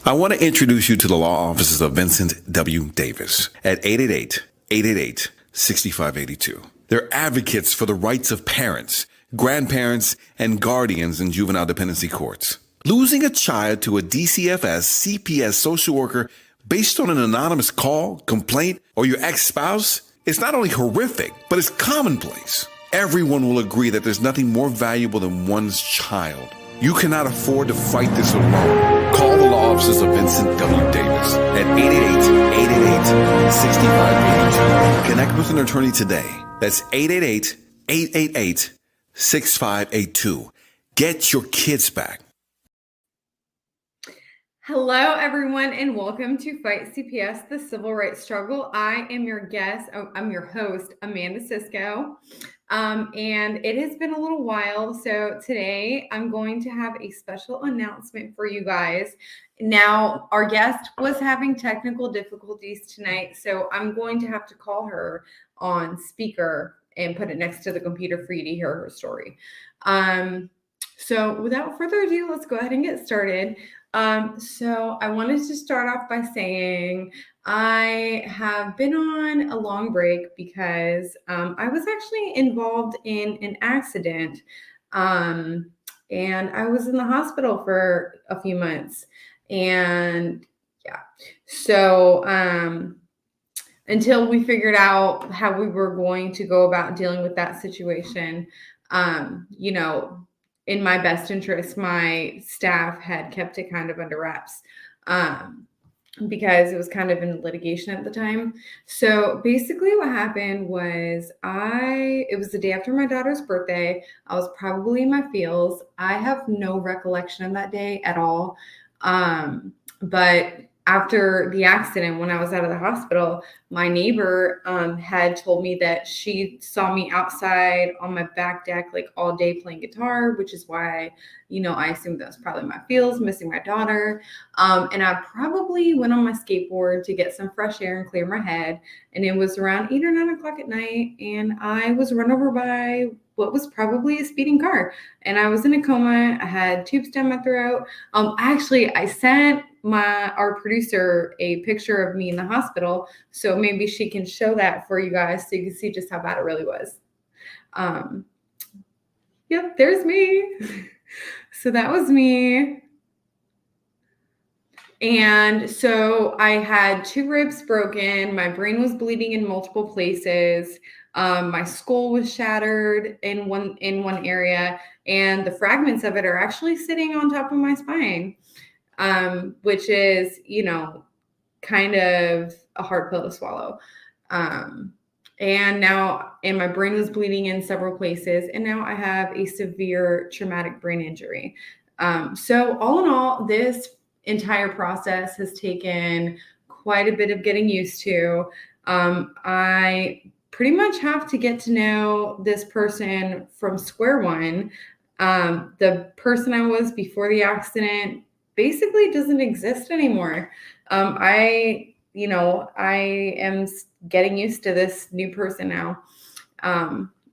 I want to introduce you to the law offices of Vincent W. Davis at 888-888-6582. They're advocates for the rights of parents, grandparents, and guardians in juvenile dependency courts. Losing a child to a DCFS CPS social worker based on an anonymous call, complaint, or your ex-spouse is not only horrific, but it's commonplace. Everyone will agree that there's nothing more valuable than one's child. You cannot afford to fight this alone. Call the law offices of Vincent W. Davis at 888-888-6582. Connect with an attorney today. That's 888-888-6582. Get your kids back. Hello, everyone, and welcome to Fight CPS, the Civil Rights Struggle. I am your guest. I'm your host, Amanda Cisco. And it has been a little while. So today I'm going to have a special announcement for you guys. Now, our guest was having technical difficulties tonight, so I'm going to have to call her on speaker and put it next to the computer for you to hear her story. So without further ado, let's go ahead and get started. So I wanted to start off by saying I have been on a long break because I was actually involved in an accident, and I was in the hospital for a few months. And yeah, so until we figured out how we were going to go about dealing with that situation, in my best interest, my staff had kept it kind of under wraps because it was kind of in litigation at the time. So basically what happened was it was the day after my daughter's birthday. I was probably in my feels. I have no recollection of that day at all. But after the accident, when I was out of the hospital, my neighbor had told me that she saw me outside on my back deck like all day playing guitar, which is why, I assumed that was probably my feels, missing my daughter. And I probably went on my skateboard to get some fresh air and clear my head. And it was around 8 or 9 o'clock at night, and I was run over by what was probably a speeding car. And I was in a coma. I had tubes down my throat. I sent our producer a picture of me in the hospital, so maybe she can show that for you guys so you can see just how bad it really was. Yep, there's me. So that was me. And so I had 2 ribs broken. My brain was bleeding in multiple places. My skull was shattered in one area, and the fragments of it are actually sitting on top of my spine, which is, kind of a hard pill to swallow. And my brain was bleeding in several places, and now I have a severe traumatic brain injury. So all in all, this entire process has taken quite a bit of getting used to. I pretty much have to get to know this person from square one. The person I was before the accident basically doesn't exist anymore. I am getting used to this new person now.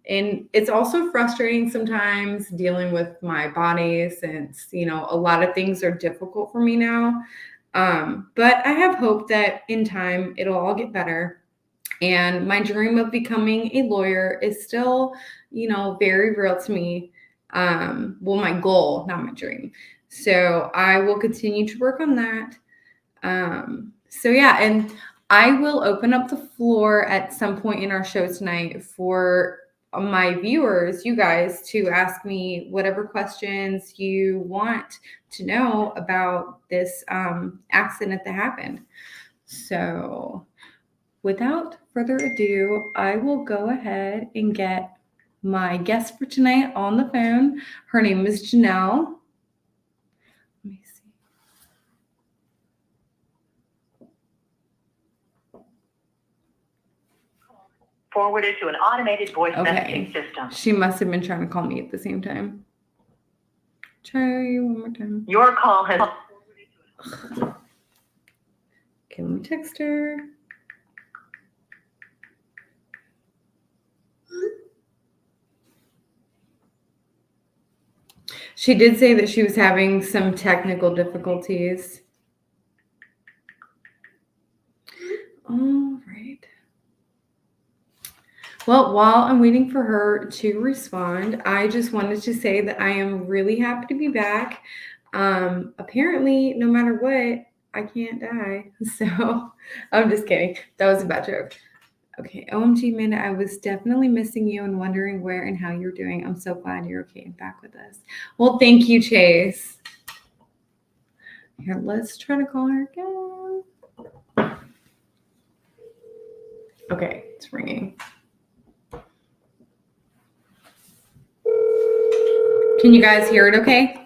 And it's also frustrating sometimes dealing with my body since, a lot of things are difficult for me now. But I have hope that in time it'll all get better. And my dream of becoming a lawyer is still, very real to me. My goal, not my dream. So I will continue to work on that. And I will open up the floor at some point in our show tonight for my viewers, you guys, to ask me whatever questions you want to know about this accident that happened. So without further ado, I will go ahead and get my guest for tonight on the phone. Her name is Janelle. Let me see. Forwarded to an automated voice messaging system. She must have been trying to call me at the same time. Try one more time. Your call has... Okay, let me text her. She did say that she was having some technical difficulties. All right. Well, while I'm waiting for her to respond, I just wanted to say that I am really happy to be back. Apparently, no matter what, I can't die. So I'm just kidding. That was a bad joke. Okay. OMG, Amanda, I was definitely missing you and wondering where and how you're doing. I'm so glad you're okay and back with us. Well, thank you, Chase. Here, let's try to call her again. Okay, it's ringing. Can you guys hear it okay?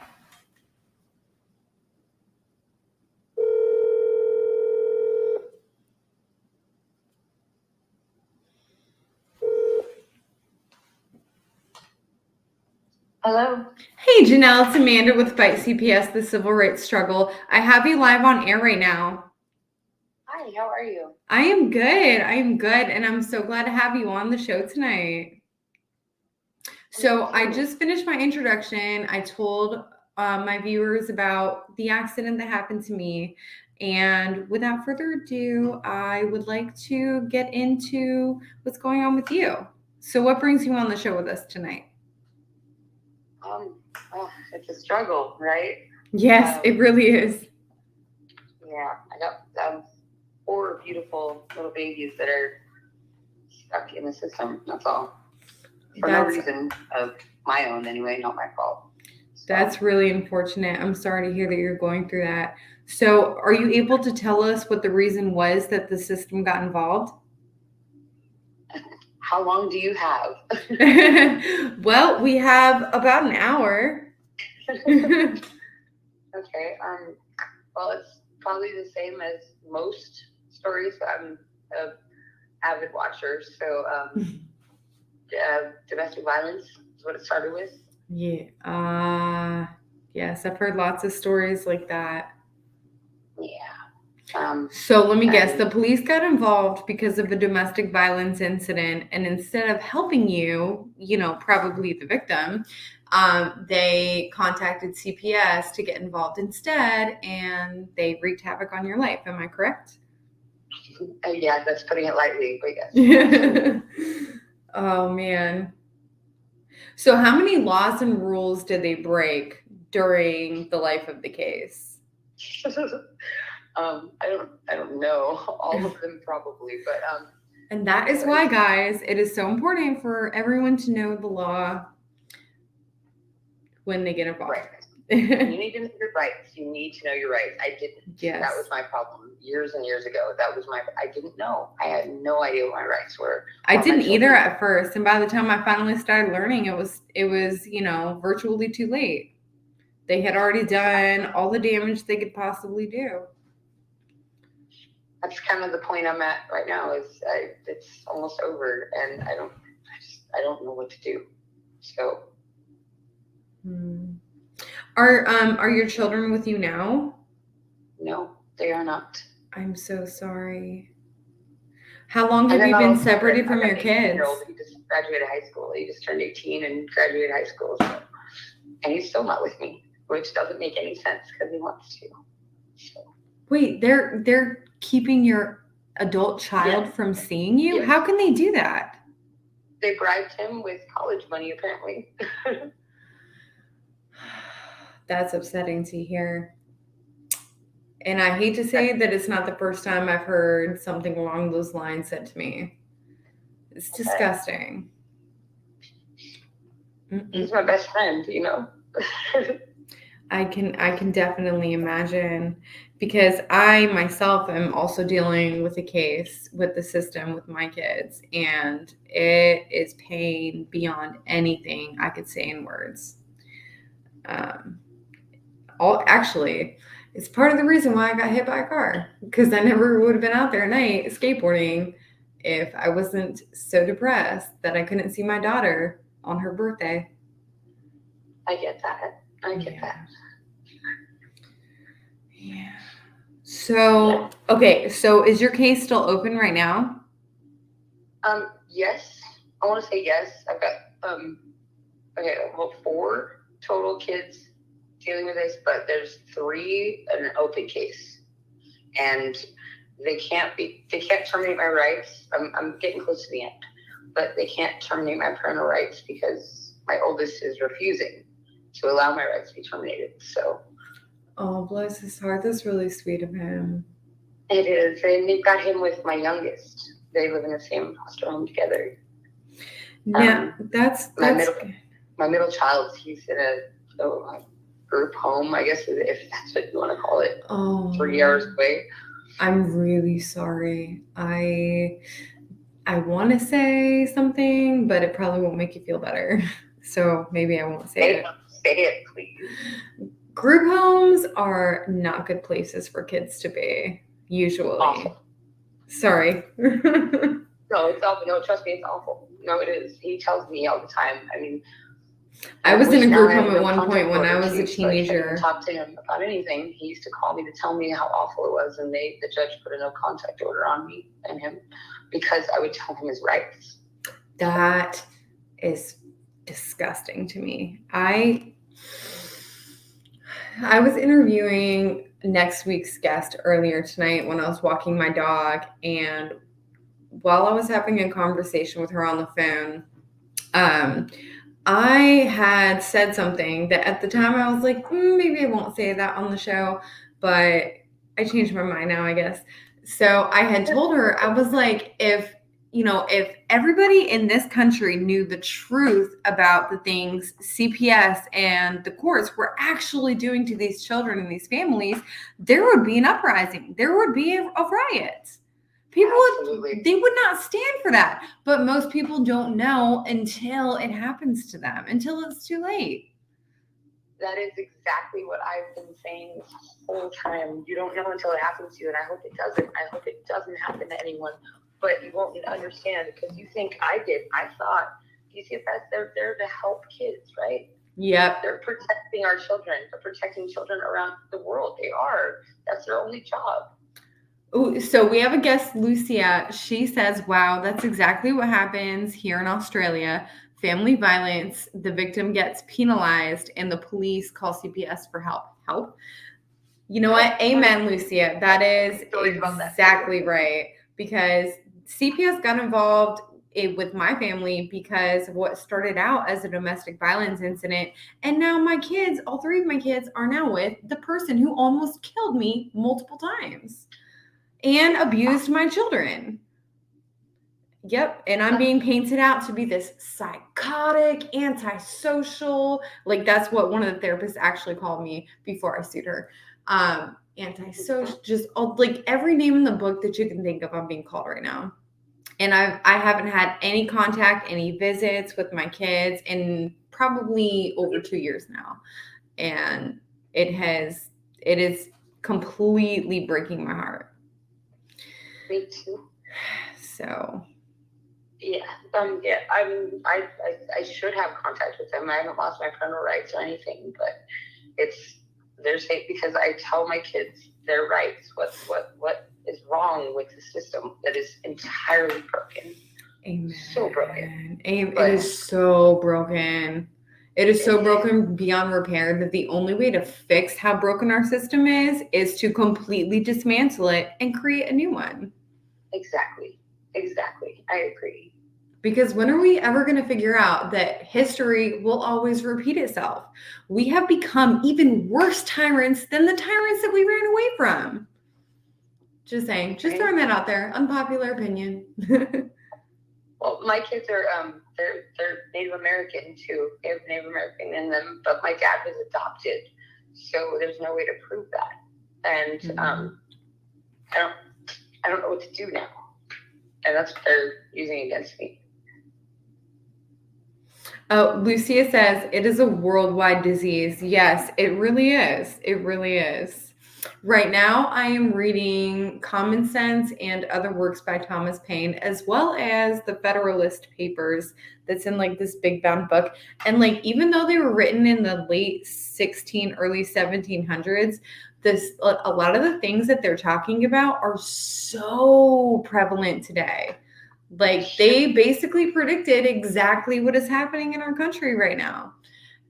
Hello. Hey, Janelle, it's Amanda with Fight CPS, the Civil Rights Struggle. I have you live on air right now. Hi, how are you? I am good. And I'm so glad to have you on the show tonight. So I just finished my introduction. I told my viewers about the accident that happened to me. And without further ado, I would like to get into what's going on with you. So what brings you on the show with us tonight? It's a struggle, right? Yes, it really is. Yeah, I got 4 beautiful little babies that are stuck in the system. That's all. For no reason of my own, anyway, not my fault. So, that's really unfortunate. I'm sorry to hear that you're going through that. So, are you able to tell us what the reason was that the system got involved? how long do you have? Well, we have about an hour. Okay. Well, it's probably the same as most stories. I'm an avid watcher, so domestic violence is what it started with. Yeah. Yes, I've heard lots of stories like that. Yeah. So let me guess, the police got involved because of a domestic violence incident, and instead of helping you, probably the victim, they contacted CPS to get involved instead, and they wreaked havoc on your life. Am I correct? Yeah, that's putting it lightly, but yes. Oh, man. So how many laws and rules did they break during the life of the case? I don't know all of them probably, but and that is why, guys, it is so important for everyone to know the law when they get involved. Right. You need to know your rights. You need to know your rights. I didn't. Yes. That was my problem years and years ago. I didn't know. I had no idea what my rights were. I didn't either at first. And by the time I finally started learning, it was, virtually too late. They had already done all the damage they could possibly do. That's kind of the point I'm at right now. It's almost over, and I don't know what to do. So. Are your children with you now? No, they are not. I'm so sorry. How long have you been separated from your kids? He just graduated high school. He just turned 18 and graduated high school. So. And he's still not with me, which doesn't make any sense because he wants to. So. Wait, they're keeping your adult child from seeing you? Yes. How can they do that? They bribed him with college money, apparently. That's upsetting to hear. And I hate to say that it's not the first time I've heard something along those lines said to me. It's disgusting. He's my best friend, I can definitely imagine, because I myself am also dealing with a case with the system with my kids, and it is pain beyond anything I could say in words. Actually, it's part of the reason why I got hit by a car, because I never would have been out there at night skateboarding if I wasn't so depressed that I couldn't see my daughter on her birthday. I get that. That. Yeah. So, okay. So is your case still open right now? Yes. I want to say yes. I've got, 4 total kids dealing with this, but there's 3 in an open case. And they can't terminate my rights. I'm getting close to the end, but they can't terminate my parental rights because my oldest is refusing to allow my rights to be terminated. So, oh, bless his heart. That's really sweet of him. it is. And they've got him with my youngest. They live in the same foster home together. Yeah, that's my middle child. He's in a group home, I guess, if that's what you want to call it. Oh, 3 hours away. I'm really sorry. I want to say something, but it probably won't make you feel better. So maybe I won't say it. Say it, please. Group homes are not good places for kids to be, usually. Awful. Sorry. No, it's awful. No, trust me, it's awful. No, it is. He tells me all the time. I mean, I was in a group home at one point when I was a teenager. I talk to him about anything. He used to call me to tell me how awful it was, and the judge put a no contact order on me and him because I would tell him his rights. That is disgusting to me. I was interviewing next week's guest earlier tonight when I was walking my dog, and while I was having a conversation with her on the phone, I had said something that at the time I was like, maybe I won't say that on the show, but I changed my mind now, I guess. So I had told her, I was like, if everybody in this country knew the truth about the things CPS and the courts were actually doing to these children and these families, there would be an uprising. There would be a riot. People they would not stand for that. But most people don't know until it happens to them, until it's too late. That is exactly what I've been saying this whole time. You don't know until it happens to you, and I hope it doesn't. I hope it doesn't happen to anyone. But you won't understand because you think I did. I thought DCFS, they're there to help kids, right? Yep. They're protecting our children. They're protecting children around the world. They are. That's their only job. Ooh, so we have a guest, Lucia. She says, wow, that's exactly what happens here in Australia. Family violence, the victim gets penalized, and the police call CPS for help. You know what? Amen, Lucia. That is exactly right. Because CPS got involved with my family because of what started out as a domestic violence incident. And now my kids, all 3 of my kids, are now with the person who almost killed me multiple times and abused my children. Yep. And I'm being painted out to be this psychotic, antisocial. Like, that's what one of the therapists actually called me before I sued her. Antisocial, just like every name in the book that you can think of, I'm being called right now. And I haven't had any contact, any visits with my kids in probably over 2 years now. And it is completely breaking my heart. Me too. So. Yeah. I should have contact with them. I haven't lost my parental rights or anything, but there's hate because I tell my kids their rights. What is wrong with the system that is entirely broken? Amen. So broken. It is so broken. It is so broken beyond repair that the only way to fix how broken our system is to completely dismantle it and create a new one. Exactly. I agree. Because when are we ever going to figure out that history will always repeat itself? We have become even worse tyrants than the tyrants that we ran away from. Just saying, just throwing that out there. Unpopular opinion. Well, my kids are they're Native American too. They have Native American in them, but my dad was adopted, so there's no way to prove that. And I don't know what to do now, and that's what they're using against me. Oh, Lucia says it is a worldwide disease. Yes, it really is. It really is. Right now, I am reading Common Sense and Other Works by Thomas Paine, as well as the Federalist Papers that's in like this big bound book. And like, even though they were written in the late early 1700s, a lot of the things that they're talking about are so prevalent today. Like, they basically predicted exactly what is happening in our country right now.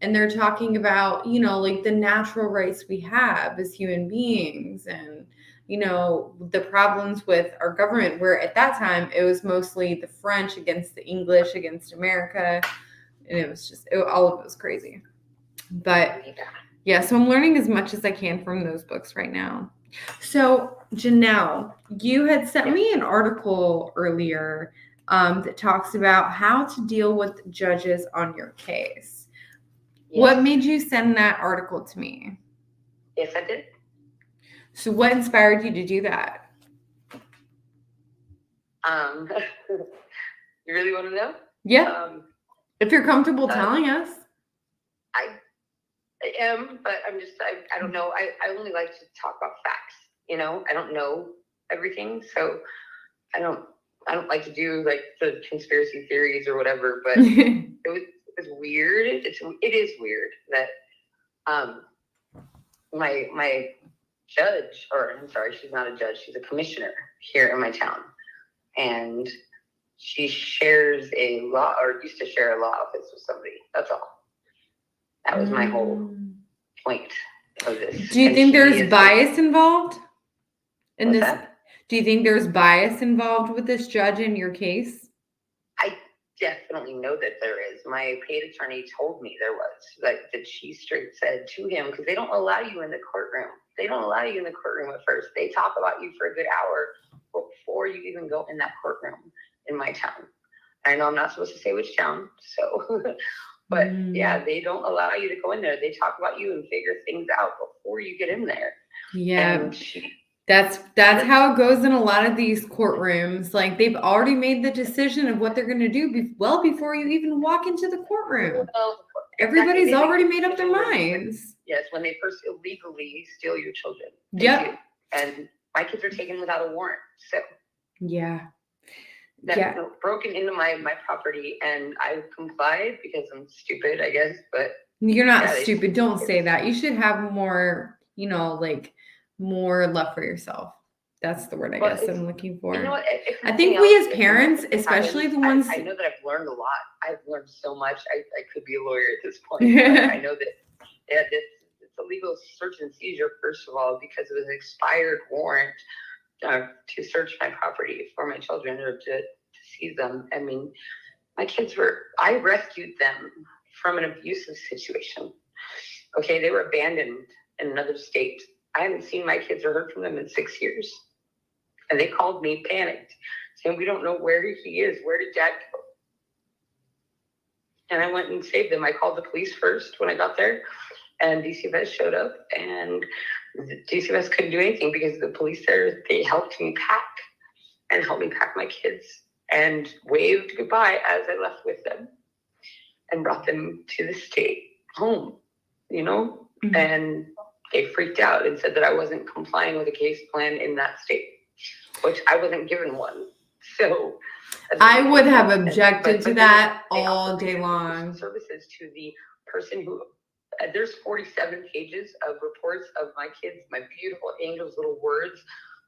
and they're talking about, you know, like the natural rights we have as human beings, and, you know, the problems with our government, where at that time it was mostly the French against the English against America. And it was just, all of it was crazy. But yeah, so I'm learning as much as I can from those books right now. So Janelle, you had sent me an article earlier that talks about how to deal with judges on your case. Yes. What made you send that article to me? Yes, I did. So what inspired you to do that? You really want to know? Yeah. If you're comfortable telling us. I am, but I don't know. I only like to talk about facts, you know? I don't know everything, so I don't like to do like the conspiracy theories or whatever, but it was weird. It is weird that my judge, or I'm sorry, she's not a judge, she's a commissioner here in my town. And she shares a law, or used to share a law office with somebody. That's all. That was my whole point of this. Do you think there's bias involved in this? That? Do you think there's bias involved with this judge in your case? I definitely know that there is. My paid attorney told me there was. That she straight said to him, because they don't allow you in the courtroom. They don't allow you in the courtroom at first. They talk about you for a good hour before you even go in that courtroom in my town. I know I'm not supposed to say which town, so, but yeah, they don't allow you to go in there. They talk about you and figure things out before you get in there. Yeah. That's how it goes in a lot of these courtrooms. Like, they've already made the decision of what they're going to do well before you even walk into the courtroom. Well, everybody's already made up their minds. Yes, when they first illegally steal your children. Yep. And my kids are taken without a warrant. So yeah. That broken into my property, and I complied because I'm stupid, I guess. But you're not stupid. Don't say that. You should have more, you know, like more love for yourself. That's the word I guess I'm looking for. You know what? I think we as parents, especially the ones. I know that I've learned a lot. I've learned so much. I could be a lawyer at this point. I know that it's a legal search and seizure, first of all, because it was an expired warrant to search my property for my children, or to seize them. I mean, I rescued them from an abusive situation. Okay, they were abandoned in another state. I haven't seen my kids or heard from them in 6 years. And they called me panicked, saying, we don't know where he is. Where did Dad go? And I went and saved them. I called the police first when I got there, and DCFS showed up, and DCFS couldn't do anything because the police there, they helped me pack my kids and waved goodbye as I left with them and brought them to the state home, you know? Mm-hmm. And they freaked out and said that I wasn't complying with a case plan in that state, which I wasn't given one. So I would have objected to that all day long. Services to the person who, there's 47 pages of reports of my kids, my beautiful angels' little words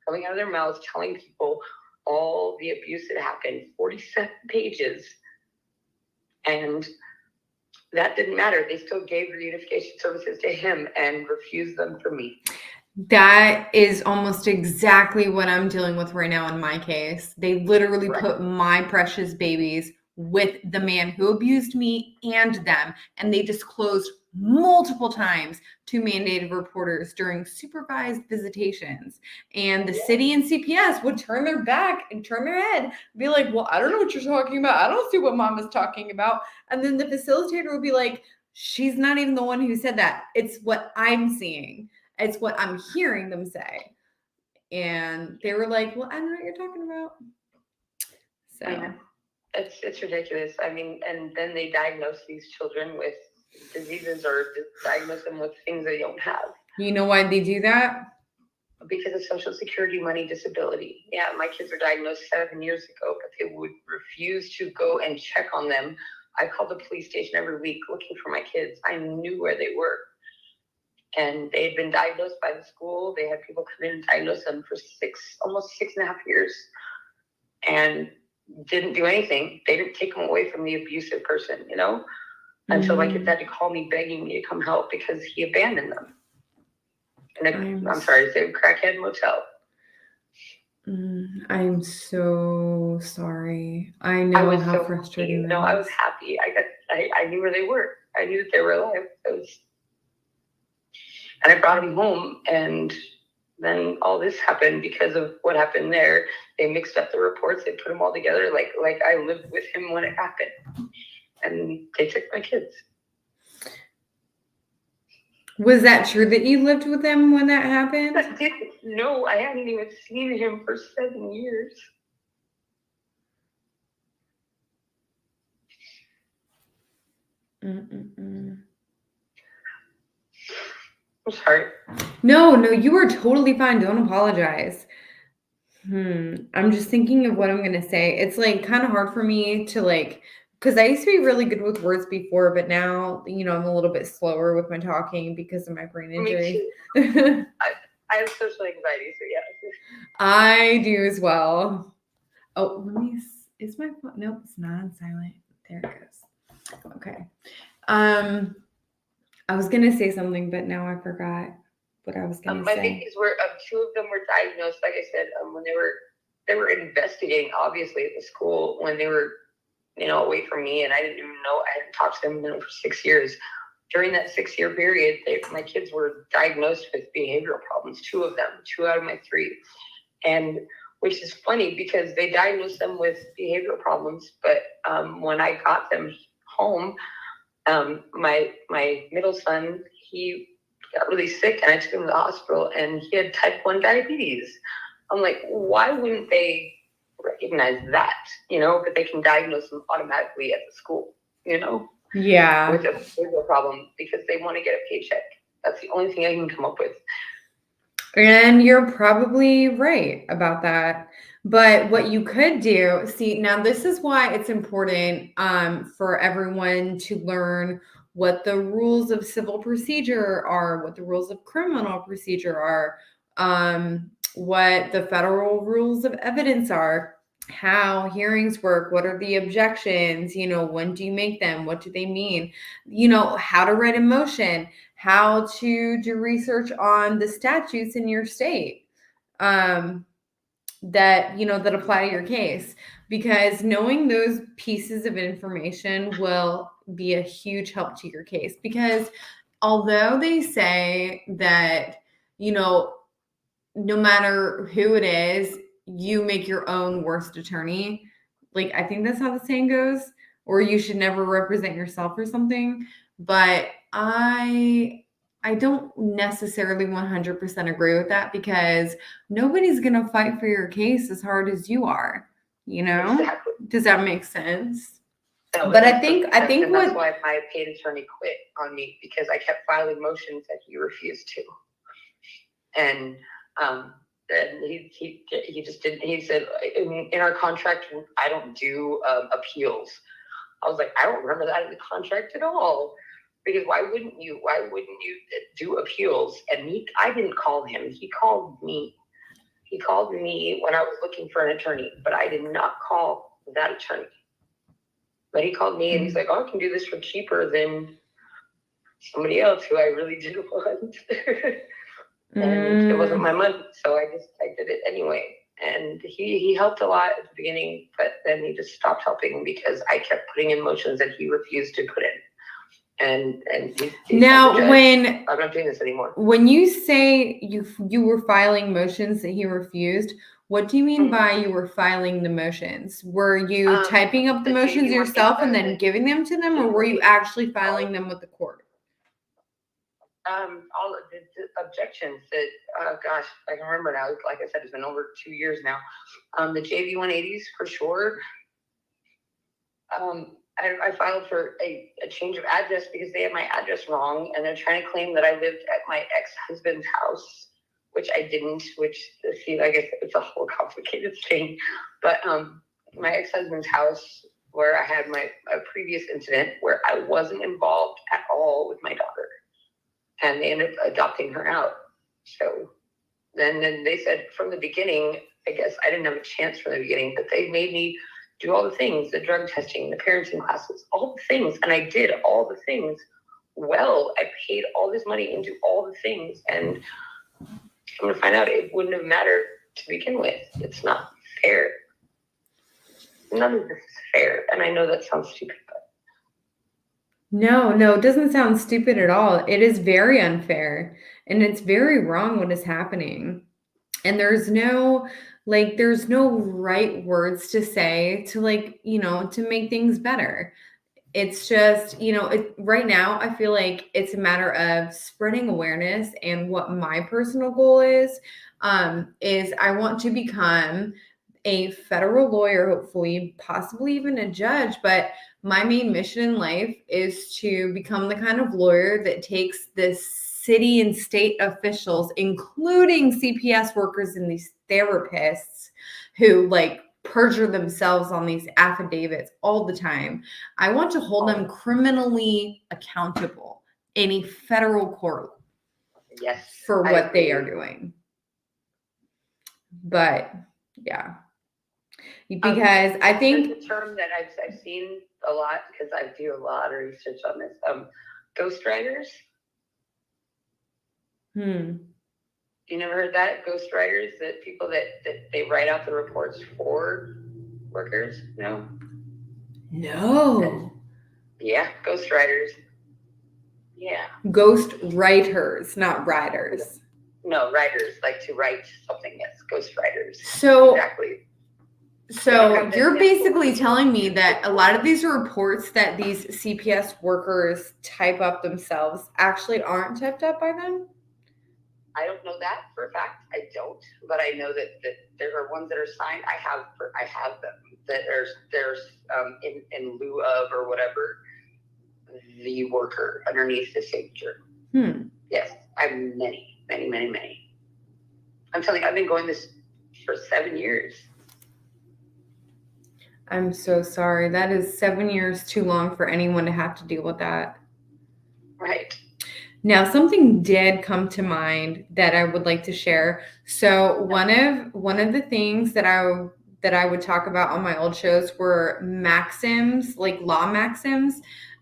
coming out of their mouths, telling people all the abuse that happened. 47 pages. And that didn't matter. They still gave reunification services to him and refused them for me. That is almost exactly what I'm dealing with right now in my case. They literally put my precious babies with the man who abused me and them, and they disclosed multiple times to mandated reporters during supervised visitations. And the city and CPS would turn their back and turn their head, be like, well, I don't know what you're talking about. I don't see what Mama's talking about. And then the facilitator would be like, she's not even the one who said that. It's what I'm seeing. It's what I'm hearing them say. And they were like, well, I don't know what you're talking about. So yeah. It's ridiculous. I mean, and then they diagnose these children with diseases or diagnose them with things they don't have. You know why they do that? Because of Social Security money disability. Yeah, my kids were diagnosed 7 years ago, but they would refuse to go and check on them. I called the police station every week looking for my kids. I knew where they were. And they had been diagnosed by the school. They had people come in and diagnose them for almost 6.5 years. And didn't do anything. They didn't take them away from the abusive person, you know? until my kids had to call me begging me to come help because he abandoned them. And I'm sorry to say, crackhead motel. I'm so sorry. I know how frustrating that is. I was happy. I knew where they were. I knew that they were alive. And I brought them home, and then all this happened because of what happened there. They mixed up the reports. They put them all together like I lived with him when it happened. And they took my kids. Was that true that you lived with him when that happened? No, I hadn't even seen him for 7 years. I'm sorry. No, you are totally fine. Don't apologize. I'm just thinking of what I'm going to say. It's like kind of hard for me to because I used to be really good with words before, but now, I'm a little bit slower with my talking because of my brain injury. Me too. I have social anxiety, so yeah. I do as well. Oh, is my phone? Nope, it's not on silent. There it goes. Okay. I was going to say something, but now I forgot what I was going to say. My babies were, two of them were diagnosed, like I said, when they were investigating, obviously, at the school when they were, away from me, and I didn't even know. I hadn't talked to them for 6 years. During that 6-year period, my kids were diagnosed with behavioral problems, 2 of them, 2 out of my 3. And which is funny because they diagnosed them with behavioral problems. But when I got them home, my middle son, he got really sick, and I took him to the hospital, and he had type 1 diabetes. I'm like, why wouldn't they recognize that, but they can diagnose them automatically at the school, Yeah. with a behavioral problem because they want to get a paycheck. That's the only thing I can come up with. And you're probably right about that. But what you could do, now this is why it's important for everyone to learn what the rules of civil procedure are, what the rules of criminal procedure are, what the federal rules of evidence are, how hearings work, what are the objections, when do you make them, what do they mean, how to write a motion, how to do research on the statutes in your state that apply to your case, because knowing those pieces of information will be a huge help to your case. Because although they say that, no matter who it is, you make your own worst attorney. I think that's how the saying goes, or you should never represent yourself or something. But I don't necessarily 100% agree with that, because nobody's going to fight for your case as hard as you are, Exactly. Does that make sense? No, but I think that's why my paid attorney quit on me, because I kept filing motions that he refused to. And he just didn't. He said, in our contract, I don't do appeals. I was like, I don't remember that in the contract at all. Because why wouldn't you? Why wouldn't you do appeals? And I didn't call him. He called me. He called me when I was looking for an attorney, but I did not call that attorney. But he called me, and he's like, "Oh, I can do this for cheaper than somebody else who I really did want." And it wasn't my money, so I did it anyway. And he helped a lot at the beginning, but then he just stopped helping because I kept putting in motions that he refused to put in. And now, when I'm not doing this anymore. When you say you were filing motions that he refused, what do you mean by you were filing the motions? Were you typing up the motions yourself and then giving them to them, or were you actually filing them with the court? All of the objections that, gosh, I can remember now. Like I said, it's been over 2 years now. The JV 180s for sure. I filed for a change of address because they had my address wrong, and they're trying to claim that I lived at my ex-husband's house, which I didn't. I guess it's a whole complicated thing. But my ex-husband's house, where I had my previous incident, where I wasn't involved at all with my daughter, and they ended up adopting her out. So then they said from the beginning, I guess I didn't have a chance from the beginning, but they made me do all the things, the drug testing, the parenting classes, all the things. And I did all the things well. I paid all this money into all the things. And I'm going to find out it wouldn't have mattered to begin with. It's not fair. None of this is fair. And I know that sounds stupid, but No, it doesn't sound stupid at all. It is very unfair and it's very wrong what is happening. And there's no right words to say to to make things better. It's just, right now I feel like it's a matter of spreading awareness. And what my personal goal is I want to become a federal lawyer, hopefully, possibly even a judge. But my main mission in life is to become the kind of lawyer that takes this city and state officials, including CPS workers and these therapists who perjure themselves on these affidavits all the time. I want to hold them criminally accountable in a federal court for what they are doing. But yeah, because I think the term that I've seen a lot, because I do a lot of research on this, ghostwriters. You never heard that? Ghostwriters, that people that they write out the reports for workers? No. Yeah, ghostwriters. Yeah. Ghost writers, not writers. No, writers, like to write something. Yes, ghostwriters. So exactly. So you're basically telling me that a lot of these reports that these CPS workers type up themselves actually aren't typed up by them? I don't know that for a fact. I don't, but I know that there are ones that are signed. I have them that there's in lieu of or whatever the worker underneath the signature. Yes, I have many. I'm telling you, I've been going this for 7 years. I'm so sorry. That is 7 years too long for anyone to have to deal with that. Right. Now, something did come to mind that I would like to share. So one of the things that I would talk about on my old shows were maxims, like law maxims.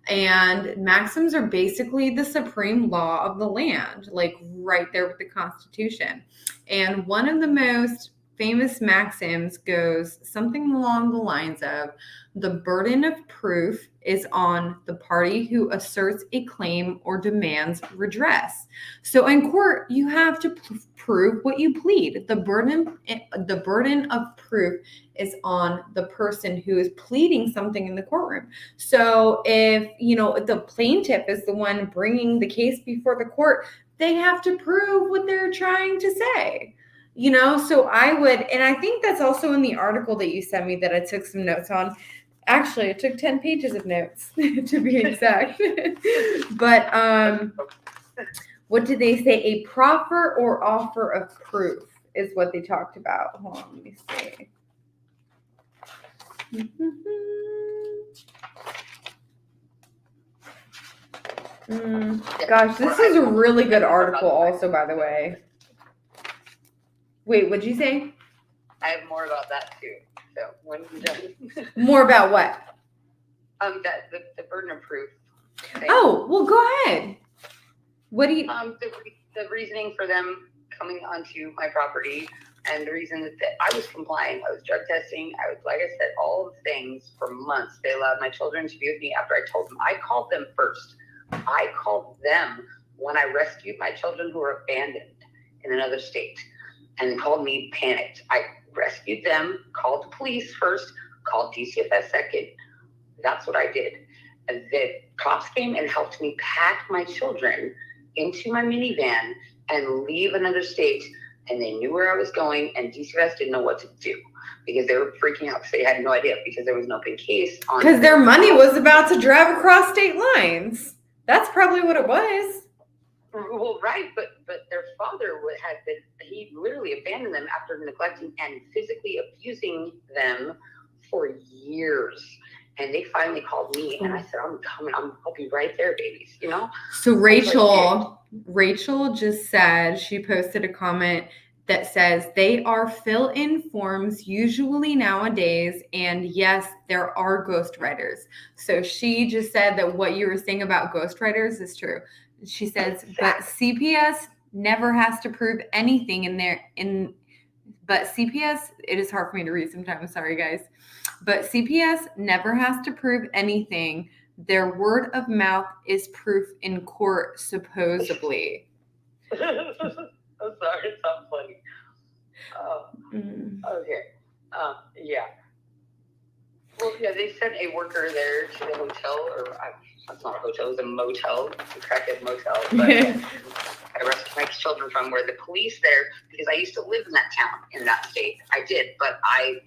And maxims are basically the supreme law of the land, like right there with the Constitution. And one of the most famous maxims goes something along the lines of, the burden of proof is on the party who asserts a claim or demands redress. So in court, you have to prove what you plead. The burden of proof is on the person who is pleading something in the courtroom. So if the plaintiff is the one bringing the case before the court, they have to prove what they're trying to say. So I would, and I think that's also in the article that you sent me that I took some notes on. Actually, it took 10 pages of notes to be exact. But what did they say? A proffer or offer of proof is what they talked about. Hold on, let me see. Gosh, this is a really good article also, by the way. Wait, what'd you say? I have more about that too. So when you're done. More about what? That the burden of proof thing. Oh, well, go ahead. What do you? The reasoning for them coming onto my property, and the reason that I was complying, I was drug testing, I was, like I said, all the things for months. They allowed my children to be with me after I told them. I called them first. I called them when I rescued my children who were abandoned in another state, and they called me panicked. I rescued them, called the police first, called DCFS second. That's what I did. And the cops came and helped me pack my children into my minivan and leave another state. And they knew where I was going, and DCFS didn't know what to do because they were freaking out because they had no idea, because there was no big case on. Because their money was about to drive across state lines. That's probably what it was. Well, right, but their father he literally abandoned them after neglecting and physically abusing them for years. And they finally called me, and I said, I'm coming. I'll be right there, babies, So Rachel just said, she posted a comment that says they are fill-in forms usually nowadays, and yes, there are ghostwriters. So she just said that what you were saying about ghostwriters is true. She says, but CPS never has to prove anything but CPS, it is hard for me to read sometimes, sorry guys. But CPS never has to prove anything. Their word of mouth is proof in court, supposedly. I'm sorry, it's not funny. Okay. Yeah. Well, yeah, they sent a worker there to the hotel, that's not a hotel, it was a motel, a crackhead motel. But I rescued my children from where the police there, because I used to live in that town, in that state. I did, but I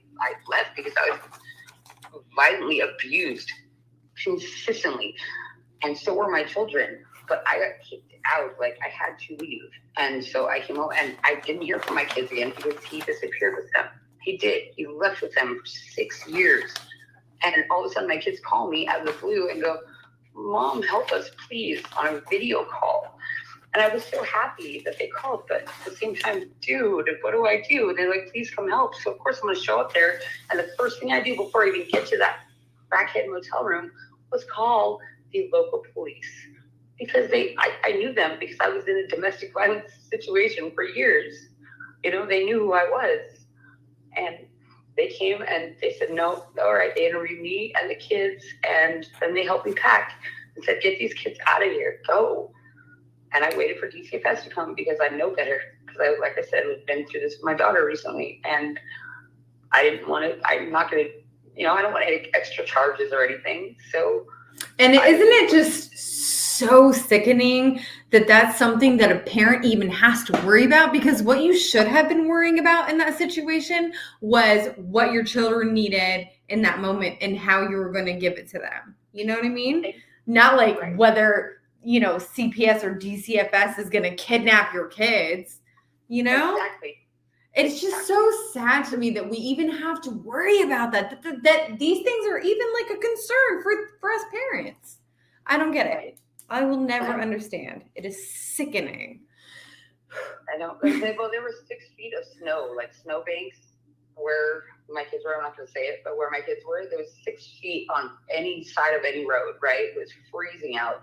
left because I was violently abused consistently, and so were my children. But I got kicked out, like I had to leave, and so I came home, and I didn't hear from my kids again because he disappeared with them. He did. He left with them for 6 years, and all of a sudden my kids call me out of the blue and go, "Mom, help us, please," on a video call. And I was so happy that they called, but at the same time, dude, what do I do? And they're like, "Please come help." So of course I'm going to show up there, and the first thing I do before I even get to that crackhead motel room was call the local police, because I knew them because I was in a domestic violence situation for years. You know, they knew who I was, and they came and they said, "No, all right." They interviewed me and the kids, and then they helped me pack and said, "Get these kids out of here, go." And I waited for DCFS to come because I know better. Because like I said, I've been through this with my daughter recently, and I didn't want to. I'm not going to, I don't want any extra charges or anything. So, and isn't it just so sickening that that's something that a parent even has to worry about? Because what you should have been worrying about in that situation was what your children needed in that moment and how you were going to give it to them. You know what I mean? Not like whether, CPS or DCFS is going to kidnap your kids, Exactly. It's just so sad to me that we even have to worry about that these things are even like a concern for us parents. I don't get it. I will never understand. It is sickening. I don't. Well, there were 6 feet of snow, like snow banks, where my kids were. I'm not going to say it, but where my kids were, there was 6 feet on any side of any road. Right, it was freezing out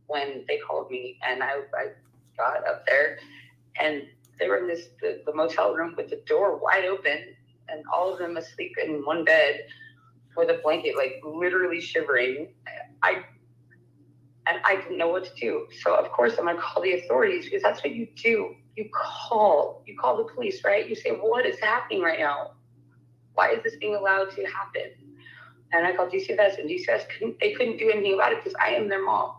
when they called me, and I got up there, and they were in the motel room with the door wide open, and all of them asleep in one bed with a blanket, like literally shivering. And I didn't know what to do. So of course I'm gonna call the authorities, because that's what you do. You call the police, right? You say, "What is happening right now? Why is this being allowed to happen?" And I called DCFS, and DCFS couldn't do anything about it because I am their mom.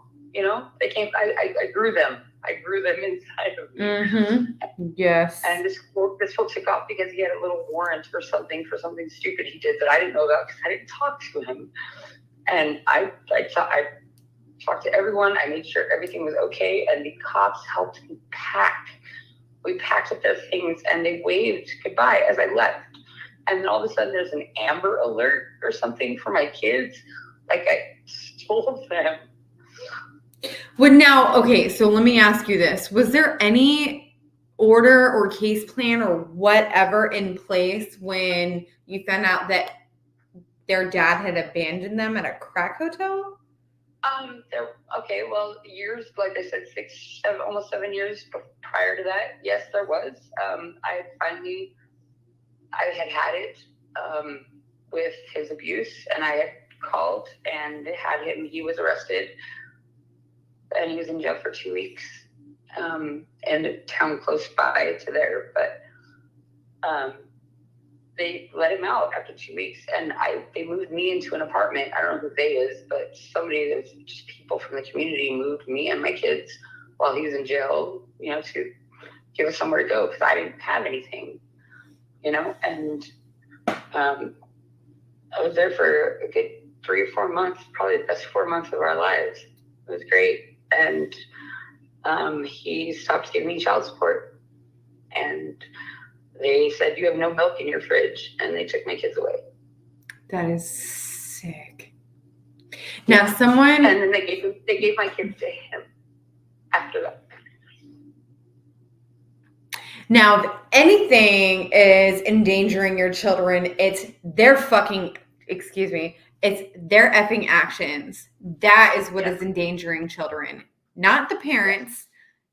They came. I grew them. I grew them inside of me. Mm-hmm. Yes. And this fool took off because he had a little warrant for something stupid he did that I didn't know about because I didn't talk to him. And I talked to everyone. I made sure everything was okay, and the cops helped me pack. We packed up their things, and they waved goodbye as I left. And then all of a sudden, there's an Amber Alert or something for my kids, like I stole them. Well, now, okay, so let me ask you this. Was there any order or case plan or whatever in place when you found out that their dad had abandoned them at a crack hotel? Years, like I said, 6, 7, almost 7 years prior to that, yes, there was. I had it with his abuse, and I had called and had him. He was arrested, and he was in jail for 2 weeks in a town close by to there. But they let him out after 2 weeks, and they moved me into an apartment. I don't know who they is, but there's just people from the community moved me and my kids while he was in jail, to give us somewhere to go because I didn't have anything, and I was there for a good 3 or 4 months, probably the best 4 months of our lives. It was great. And he stopped giving me child support, and they said, "You have no milk in your fridge," and they took my kids away. That is sick. Now, someone... And then they gave my kids to him after that. Now, if anything is endangering your children, it's their effing actions. That is what is endangering children, not the parents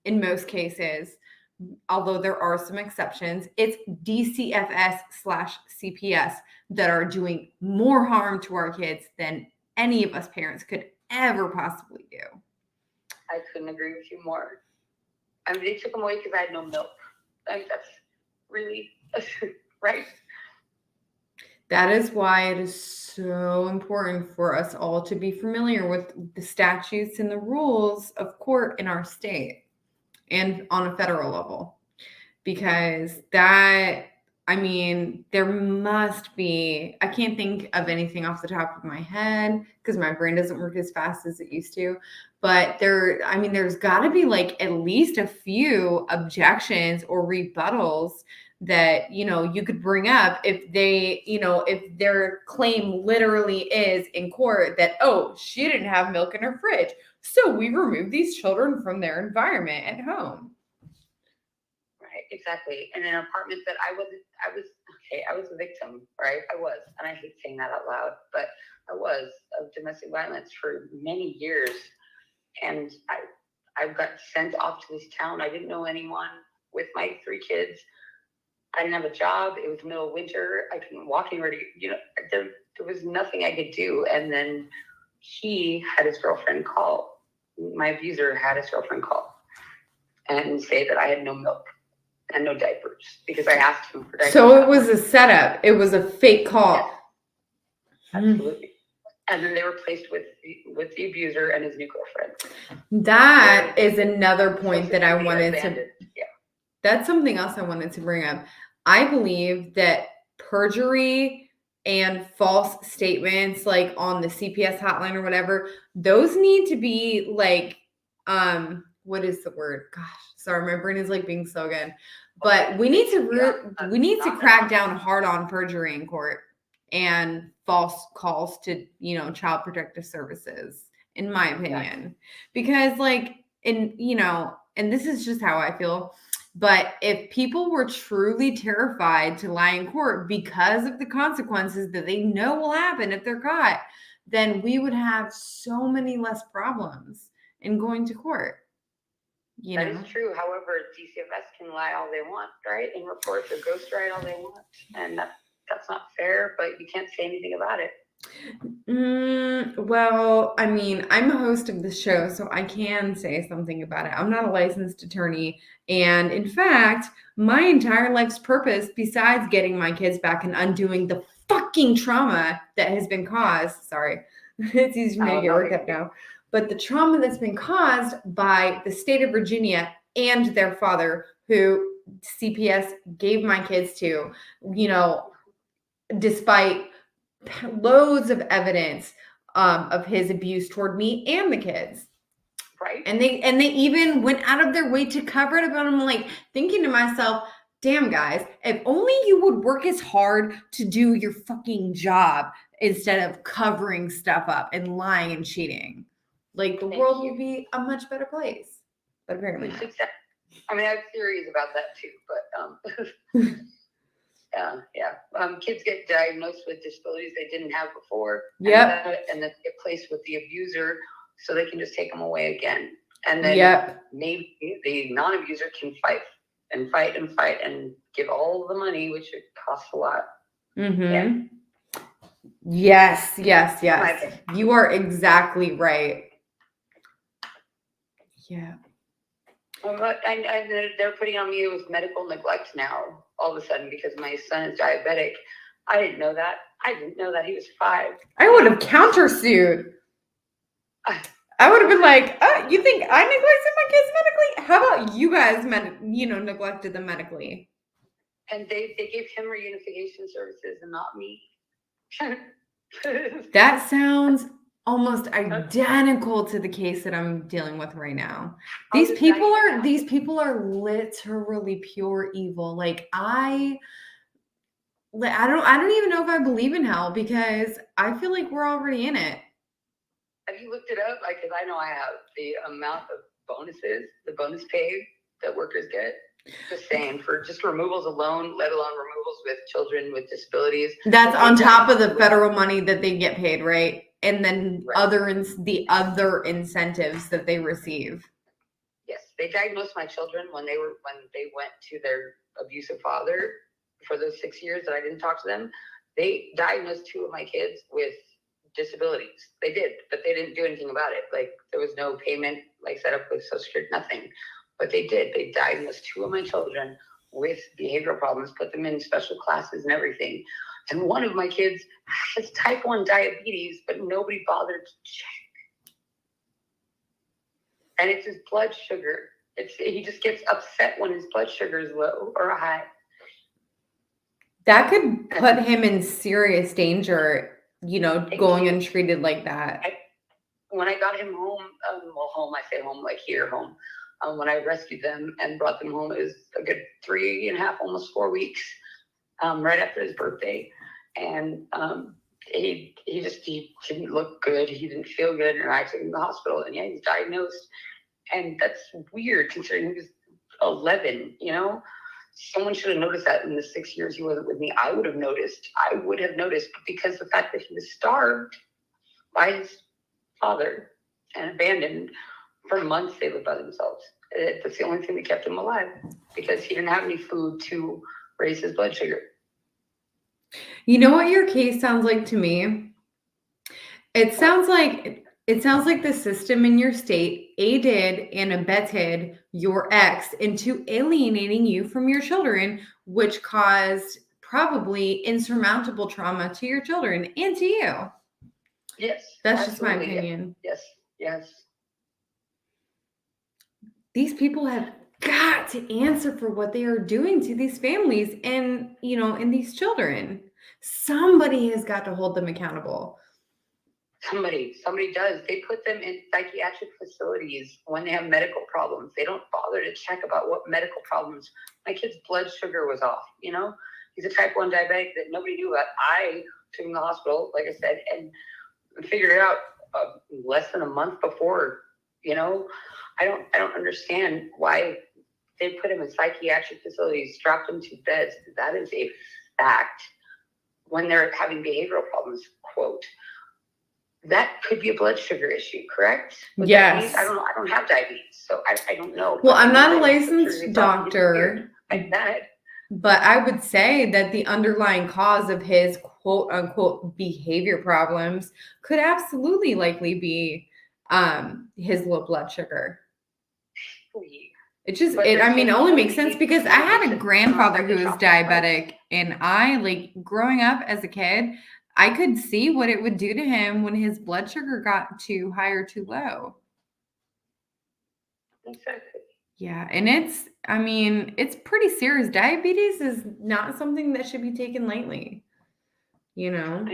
in most cases, although there are some exceptions. It's DCFS/CPS that are doing more harm to our kids than any of us parents could ever possibly do. I couldn't agree with you more. I mean, they took them away because I had no milk. I mean, that's really right. That is why it is so important for us all to be familiar with the statutes and the rules of court in our state and on a federal level. Because there must be, I can't think of anything off the top of my head because my brain doesn't work as fast as it used to. But there's got to be like at least a few objections or rebuttals that, you could bring up if if their claim literally is in court that, oh, she didn't have milk in her fridge, so we removed these children from their environment at home. Right, exactly. And in an apartment that I was a victim, right? I was, and I hate saying that out loud, but I was of domestic violence for many years. And I got sent off to this town. I didn't know anyone with my 3 kids. I didn't have a job. It was the middle of winter. I couldn't walk anywhere to, there was nothing I could do. And then he had his girlfriend call. My abuser had his girlfriend call and say that I had no milk and no diapers because I asked him for diapers. So it was a setup. It was a fake call. Yes. Absolutely. And then they were placed with the abuser and his new girlfriend. That is another point that I wanted to. Yeah. That's something else I wanted to bring up. I believe that perjury and false statements, like on the CPS hotline or whatever, those need to be like, what is the word? Gosh, sorry, my brain is like being so good. But we need to crack down hard on perjury in court and false calls to, child protective services, in my opinion. Because and this is just how I feel, but if people were truly terrified to lie in court because of the consequences that they know will happen if they're caught, then we would have so many less problems in going to court. That is true. However, DCFS can lie all they want, right? And reports or ghostwrite all they want. And that's not fair, but you can't say anything about it. Well, I'm a host of the show, so I can say something about it. I'm not a licensed attorney. And in fact, my entire life's purpose, besides getting my kids back and undoing the fucking trauma that has been caused, sorry, it's easy for me to get worked up now, but the trauma that's been caused by the state of Virginia and their father, who CPS gave my kids to, despite loads of evidence of his abuse toward me and the kids. Right. And they even went out of their way to cover it up. And I'm like thinking to myself, damn guys, if only you would work as hard to do your fucking job instead of covering stuff up and lying and cheating. Like the world will be a much better place. But apparently not. I mean, I have theories about that too, but kids get diagnosed with disabilities they didn't have before. Yep. And then get placed with the abuser so they can just take them away again. And then maybe the non-abuser can fight and give all the money, which it costs a lot. Mm-hmm. Yeah. Yes. You are exactly right. Yeah. They're putting on me it was medical neglect now, all of a sudden, because my son is diabetic. I didn't know that. He was 5. I would have countersued. I would have been like, oh, you think I neglected my kids medically? How about you guys, neglected them medically? And they gave him reunification services and not me. That sounds almost identical to the case that I'm dealing with right now. These people are literally pure evil. Like I don't even know if I believe in hell because I feel like we're already in it. Have you looked it up? Because I know I have the amount of bonuses, the bonus pay that workers get. Just saying, for just removals alone, let alone removals with children with disabilities. That's on top of the federal money that they get paid, right? And then the other incentives that they receive. Yes, they diagnosed my children when they went to their abusive father for those 6 years that I didn't talk to them. They diagnosed 2 of my kids with disabilities. They did, but they didn't do anything about it. Like, there was no payment, like, set up with Social Security, nothing. But they did. They diagnosed 2 of my children with behavioral problems, put them in special classes and everything. And one of my kids has type 1 diabetes, but nobody bothered to check. And it's his blood sugar. He just gets upset when his blood sugar is low or high. That could put him in serious danger, going untreated like that. When I got him home, I say home, like here, home. When I rescued them and brought them home, it was a good 3.5, almost 4 weeks, right after his birthday. And he didn't look good. He didn't feel good. And I took him to the hospital, and he's diagnosed. And that's weird considering he was 11, Someone should have noticed that in the 6 years he wasn't with me. I would have noticed. But because the fact that he was starved by his father and abandoned for months, they lived by themselves. That's the only thing that kept him alive, because he didn't have any food to raise his blood sugar. You know what your case sounds like to me? It sounds like the system in your state aided and abetted your ex into alienating you from your children, which caused probably insurmountable trauma to your children and to you. Yes. That's just my opinion. Yes. These people have got to answer for what they are doing to these families and, and these children. Somebody has got to hold them accountable. Somebody does. They put them in psychiatric facilities when they have medical problems. They don't bother to check about what medical problems. My kid's blood sugar was off, He's a type 1 diabetic that nobody knew about. I took him to the hospital, like I said, and figured it out less than a month before, I don't understand why they put him in psychiatric facilities, strapped him to beds. That is a fact. When they're having behavioral problems, quote. That could be a blood sugar issue, correct? With yes. Diabetes? I don't know. I don't have diabetes, so I don't know. Well, I'm not a licensed doctor, like that. But I would say that the underlying cause of his quote unquote behavior problems could absolutely likely be his low blood sugar. It only makes sense because I had a grandfather who was diabetic, and I, growing up as a kid, I could see what it would do to him when his blood sugar got too high or too low. Exactly. Yeah, and it's pretty serious. Diabetes is not something that should be taken lightly. I know.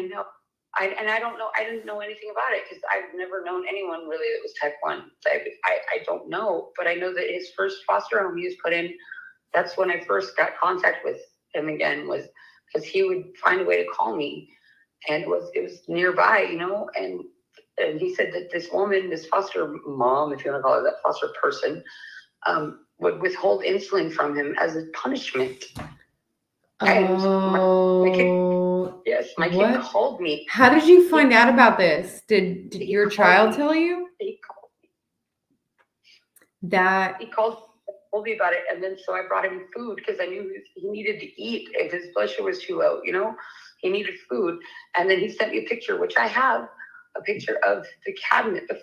I don't know. I didn't know anything about it because I've never known anyone really that was type 1 diabetes. I don't know, but I know that his first foster home he was put in, that's when I first got contact with him again, was because he would find a way to call me, and it was nearby, and he said that this woman, this foster mom, if you want to call her that, foster person, would withhold insulin from him as a punishment. My kid called me. How did you find out about this? Did your child tell you? He called me. He told me about it, and then so I brought him food because I knew he needed to eat if his blood sugar was too low. He needed food, and then he sent me a picture, which I have a picture of the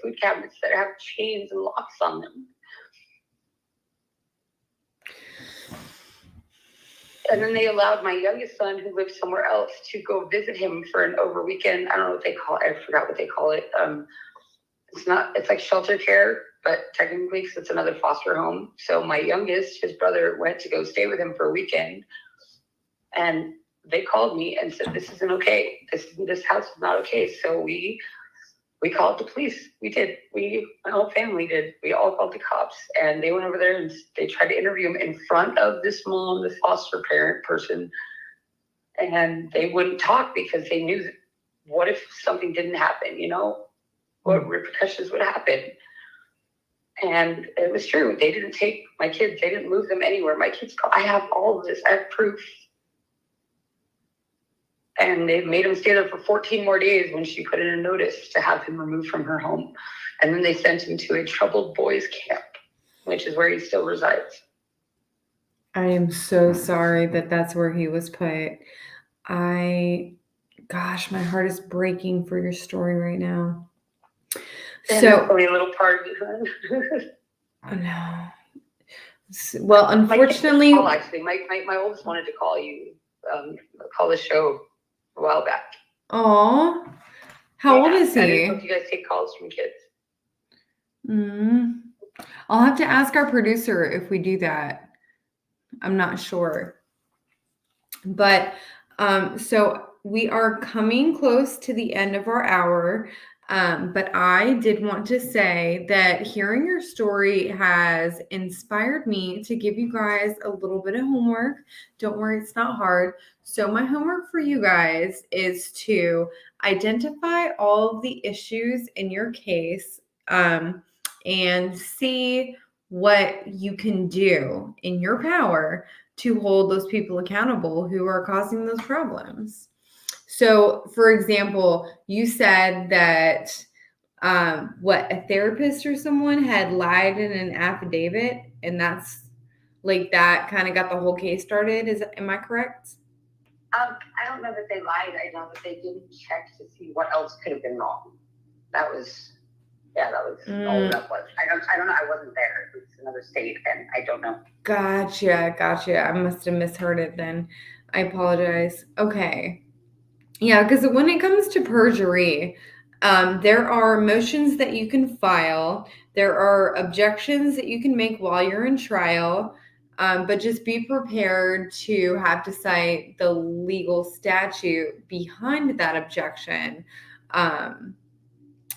food cabinets that have chains and locks on them. And then they allowed my youngest son, who lives somewhere else, to go visit him for an over weekend. I don't know what they call it. I forgot what they call it. It's like shelter care, but technically it's another foster home. So my youngest, his brother, went to go stay with him for a weekend. And they called me and said, this isn't okay. This house is not okay. So we called the police. We did. My whole family did. We all called the cops, and they went over there and they tried to interview him in front of this mom, the foster parent person, and they wouldn't talk because they knew that what if something didn't happen, what repercussions would happen. And it was true. They didn't take my kids. They didn't move them anywhere. My kids, I have all of this. I have proof. And they made him stay there for 14 more days when she put in a notice to have him removed from her home. And then they sent him to a troubled boys camp, which is where he still resides. I am so sorry that that's where he was put. Gosh, my heart is breaking for your story right now. And So, only a little part of it. oh no. Well, unfortunately, actually, my oldest wanted to call you, call the show a while back. Aw, how old is I he? didn't know if you guys take calls from kids. I'll have to ask our producer if we do that. I'm not sure. But so we are coming close to the end of our hour. But I did want to say that hearing your story has inspired me to give you guys a little bit of homework. Don't worry, it's not hard. So my homework for you guys is to identify all of the issues in your case and see what you can do in your power to hold those people accountable who are causing those problems. So, for example, you said that a therapist or someone had lied in an affidavit, and that's like that kind of got the whole case started. Am I correct? I don't know that they lied. I know that they didn't check to see what else could have been wrong. That was all that was. I don't know. I wasn't there. It's another state, and I don't know. Gotcha. I must have misheard it then. I apologize. Okay. Yeah, because when it comes to perjury, there are motions that you can file. There are objections that you can make while you're in trial. But just be prepared to have to cite the legal statute behind that objection.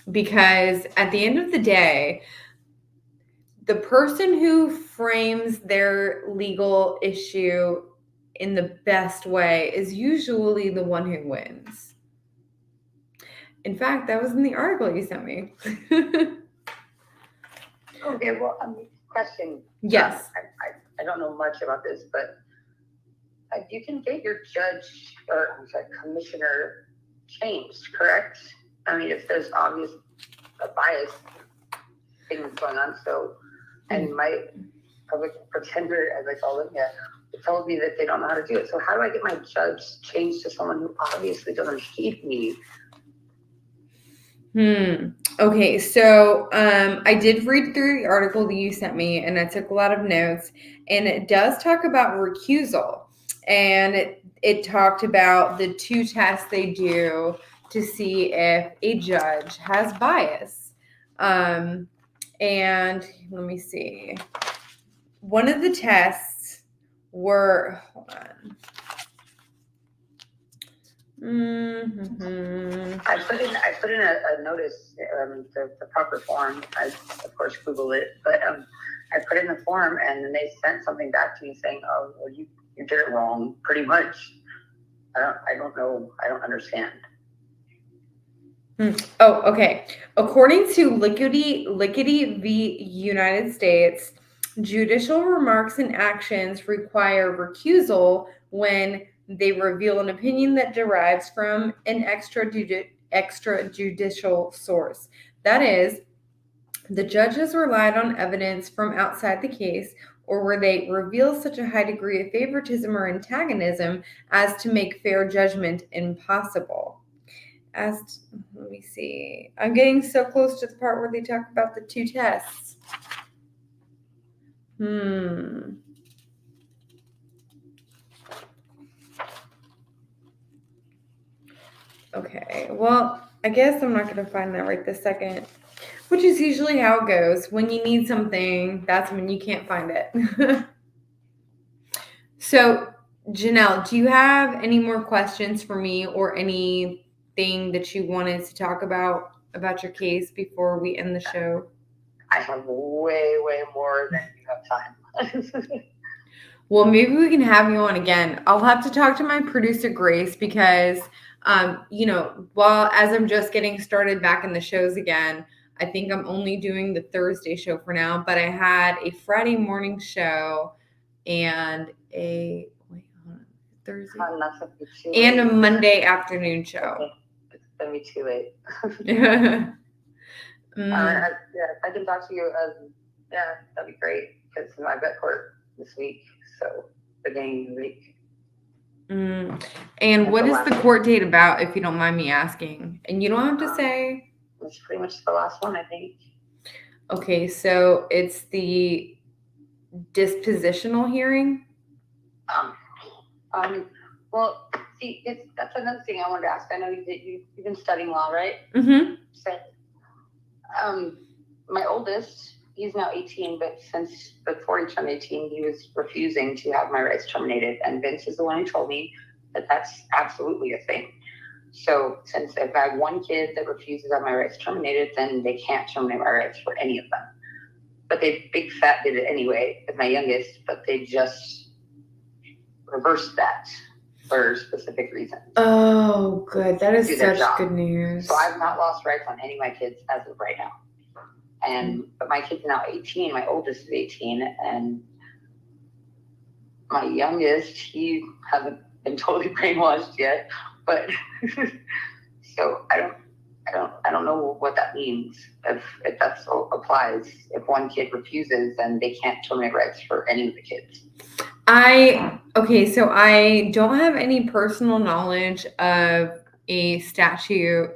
Because at the end of the day, the person who frames their legal issue in the best way is usually the one who wins. In fact, that was in the article you sent me. Okay, well, question. Yes. I don't know much about this, but you can get your judge or commissioner changed, correct? I mean, if there's obvious bias things going on, so, and my public pretender, as I call them, told me that they don't know how to do it. So how do I get my judge changed to someone who obviously doesn't hate me? Okay, so I did read through the article that you sent me, and I took a lot of notes, and it does talk about recusal, and it talked about the 2 tests they do to see if a judge has bias. And let me see. One of the tests were, hold on. I put in a notice, the proper form. I of course Googled it, but I put in the form, and then they sent something back to me saying, "Oh, well, you did it wrong, pretty much." I don't know. I don't understand. Oh, okay. According to Lickety v. United States, judicial remarks and actions require recusal when they reveal an opinion that derives from an extrajudicial source. That is, the judge has relied on evidence from outside the case, or where they reveal such a high degree of favoritism or antagonism as to make fair judgment impossible. Let me see. I'm getting so close to the part where they talk about the 2 tests. Okay, well, I guess I'm not going to find that right this second, which is usually how it goes. When you need something, that's when you can't find it. So, Janelle, do you have any more questions for me or anything that you wanted to talk about your case before we end the show? I have way more than you have time. Well, maybe we can have you on again. I'll have to talk to my producer, Grace, because, while as I'm just getting started back in the shows again, I think I'm only doing the Thursday show for now, but I had a Friday morning show and Thursday That's gonna be too and a late. Monday afternoon show. Okay. It's gonna be too late. Mm. Yeah, I can talk to you. Yeah, that'd be great because I've got court this week, so beginning of the week. Mm. And That's what the is last the one. court date about, if you don't mind me asking? And you don't have to say. It's pretty much the last one, I think. Okay, so it's the dispositional hearing. Well, see, that's another thing I wanted to ask. I know you've been studying law, right? Mm-hmm. So, my oldest, he's now 18, but since before he turned 18, he was refusing to have my rights terminated. And Vince is the one who told me that that's absolutely a thing. So since if I have one kid that refuses to have my rights terminated, then they can't terminate my rights for any of them. But they big fat did it anyway with my youngest, but they just reversed that for specific reasons. Oh, good. That is such job. good news. So I've not lost rights on any of my kids as of right now. But my kid's now 18. My oldest is 18, and my youngest, he hasn't been totally brainwashed yet. But so I don't know what that means if that still applies. If one kid refuses, then they can't terminate rights for any of the kids. So I don't have any personal knowledge of a statute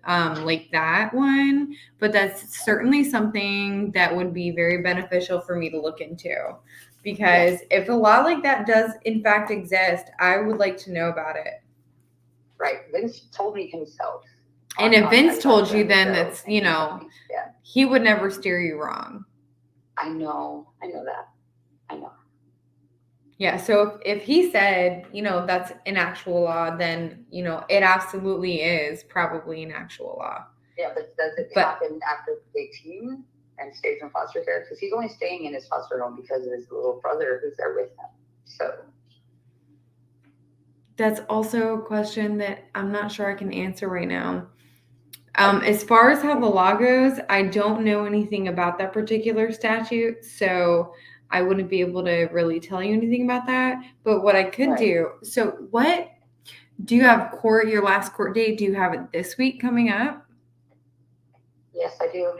like that one, but that's certainly something that would be very beneficial for me to look into, because if a law like that does in fact exist, I would like to know about it. Right. Vince told me himself. And if Vince told you, then that's, he would never steer you wrong. I know that. I know. Yeah, so if he said, that's an actual law, then, it absolutely is probably an actual law. Yeah, but does it happen after 18 and stays in foster care? Because he's only staying in his foster home because of his little brother who's there with him. So that's also a question that I'm not sure I can answer right now. As far as how the law goes, I don't know anything about that particular statute, so I wouldn't be able to really tell you anything about that. But what I could do, so what do you have your last court date? Do you have it this week coming up? Yes, I do.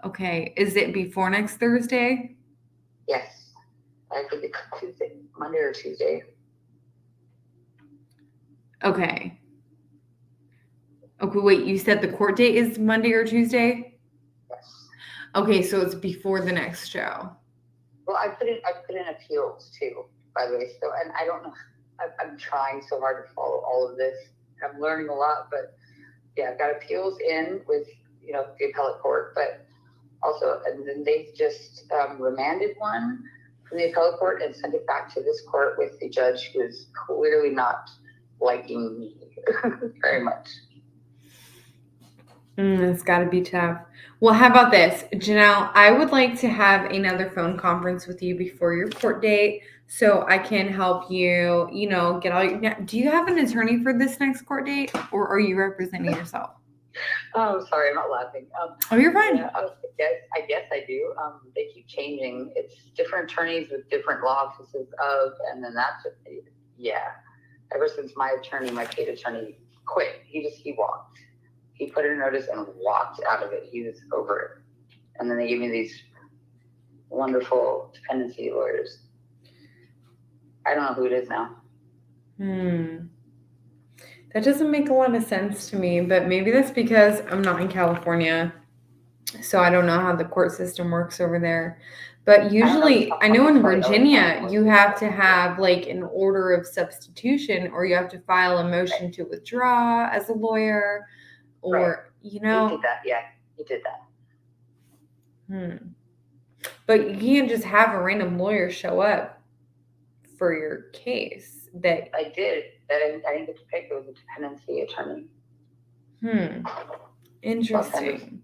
Okay. Is it before next Thursday? Yes. I think it's Tuesday, Monday or Tuesday. Okay. Okay, wait, you said the court date is Monday or Tuesday? Yes. Okay, so it's before the next show. Well, I put in appeals too, by the way. So, and I don't know, I'm trying so hard to follow all of this. I'm learning a lot, but yeah, I've got appeals in with, the appellate court, but also, and then they just remanded one from the appellate court and sent it back to this court with the judge who is clearly not liking me very much. It's got to be tough. Well, how about this, Janelle? I would like to have another phone conference with you before your court date so I can help you, get all your... Do you have an attorney for this next court date, or are you representing yourself? Oh, sorry, I'm not laughing. Oh, you're fine. Yeah, I guess I do. They keep changing. It's different attorneys with different law offices and then that's ever since my paid attorney quit, he walked. He put in a notice and walked out of it. He was over it. And then they gave me these wonderful dependency lawyers. I don't know who it is now. That doesn't make a lot of sense to me, but maybe that's because I'm not in California, so I don't know how the court system works over there. But usually, I know in Virginia, you have to have like an order of substitution, or you have to file a motion to withdraw as a lawyer, or, He did that, yeah. He did that. But you can't just have a random lawyer show up for your case. That I did. I didn't get to pick. It was a dependency attorney. Interesting.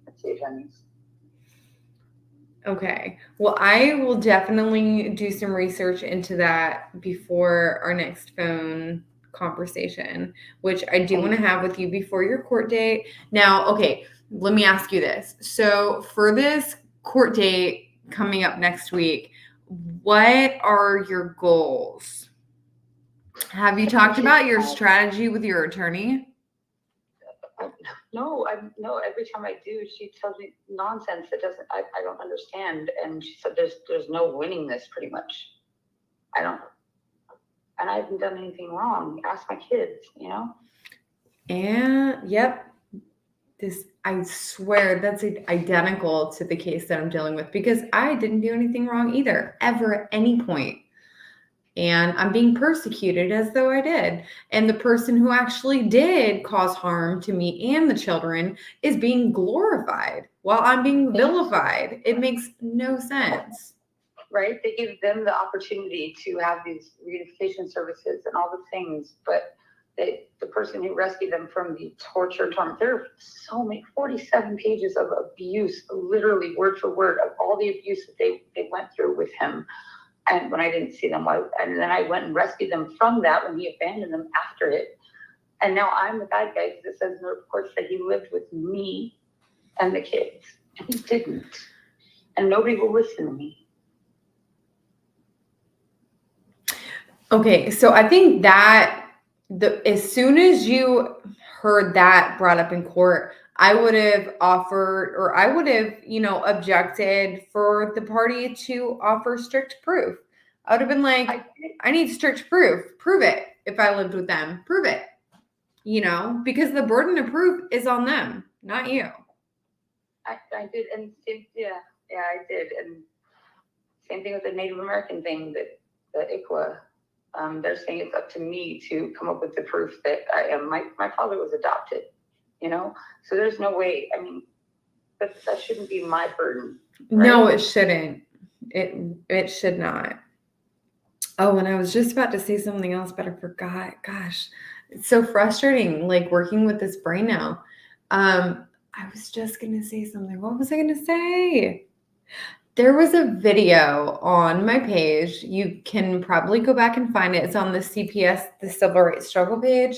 Okay. Well, I will definitely do some research into that before our next phone conversation, which I do want to have with you before your court date. Now, okay, let me ask you this. So for this court date coming up next week, what are your goals? Have you talked about your strategy with your attorney? No, every time I do, she tells me nonsense that I don't understand. And she said, there's no winning this pretty much. And I haven't done anything wrong. Ask my kids, you know? And yep, I swear that's identical to the case that I'm dealing with, because I didn't do anything wrong either, ever at any point. And I'm being persecuted as though I did. And the person who actually did cause harm to me and the children is being glorified while I'm being vilified. It makes no sense. Right? They give them the opportunity to have these reunification services and all the things, but the person who rescued them from the torture and torment, there are so many, 47 pages of abuse, literally word for word, of all the abuse that they went through with him. And when I didn't see them, and then I went and rescued them from that when he abandoned them after it. And now I'm the bad guy because it says in the reports that he lived with me and the kids. And he didn't. And nobody will listen to me. Okay, so I think that as soon as you heard that brought up in court, I would have offered, or I would have, objected for the party to offer strict proof. I would have been like, I need strict proof. Prove it. If I lived with them, prove it. Because the burden of proof is on them, not you. I did, and yeah, I did, and same thing with the Native American thing, that the ICWA. They're saying it's up to me to come up with the proof that I am. My father was adopted, so there's no way. I mean, that shouldn't be my burden. Right? No, it shouldn't. It should not. Oh, and I was just about to say something else, but I forgot. Gosh, it's so frustrating, like working with this brain now. I was just going to say something. What was I going to say? There was a video on my page. You can probably go back and find it. It's on the CPS, the Civil Rights Struggle page.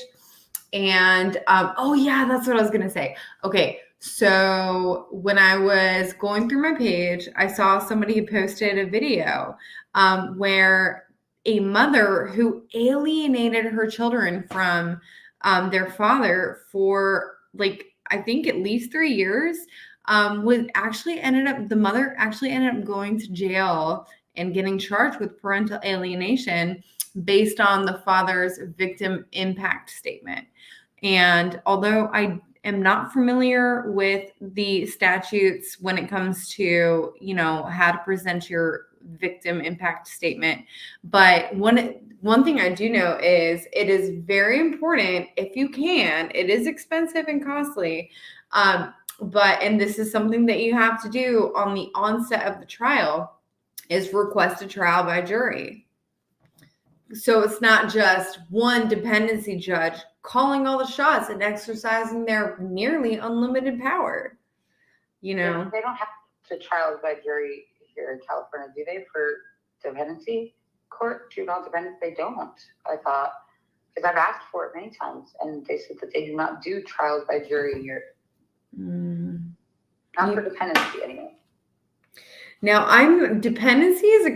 And, oh yeah, that's what I was going to say. Okay. So when I was going through my page, I saw somebody who posted a video where a mother who alienated her children from their father for I think at least 3 years, the mother actually ended up going to jail and getting charged with parental alienation based on the father's victim impact statement. And although I am not familiar with the statutes when it comes to, how to present your victim impact statement, but one thing I do know is it is very important, if you can. It is expensive and costly, and this is something that you have to do on the onset of the trial, is request a trial by jury. So it's not just one dependency judge calling all the shots and exercising their nearly unlimited power. They don't have to trials by jury here in California, do they, for dependency court, juvenile dependence? They don't, I thought, because I've asked for it many times, and they said that they do not do trials by jury here. Not for dependency anyway. Now, dependency is a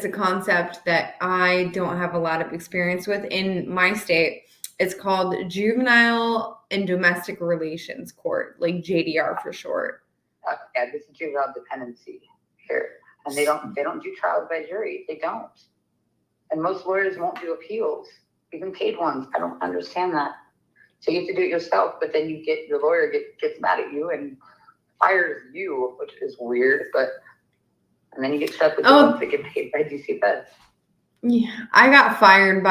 concept that I don't have a lot of experience with in my state. It's called Juvenile and Domestic Relations Court, like JDR for short. Yeah, this is juvenile dependency here, and they don't do trials by jury. They don't, and most lawyers won't do appeals, even paid ones. I don't understand that. So you have to do it yourself, but then your lawyer gets mad at you and fires you, which is weird, and then you get stuck with the ones that get paid by DCFS. Yeah, I got fired.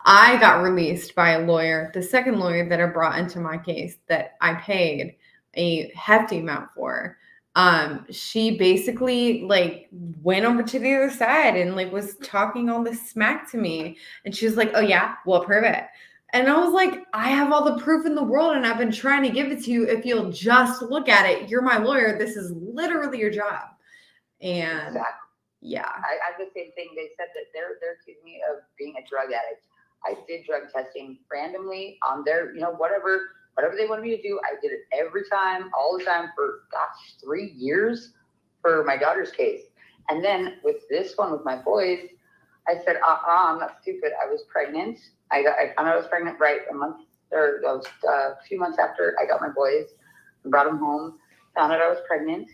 I got released by a lawyer, the second lawyer that I brought into my case that I paid a hefty amount for. She basically went over to the other side and was talking all this smack to me. And she was like, oh yeah, we'll prove it. And I was like, I have all the proof in the world, and I've been trying to give it to you. If you'll just look at it, you're my lawyer. This is literally your job. And exactly. Yeah. I have the same thing. They said that they're accusing me of being a drug addict. I did drug testing randomly on their, whatever Whatever they wanted me to do, I did it every time, all the time for, 3 years for my daughter's case. And then with this one with my boys, I said, I'm not stupid. I was pregnant. I found out I was pregnant right a few months after I got my boys and brought them home, found out I was pregnant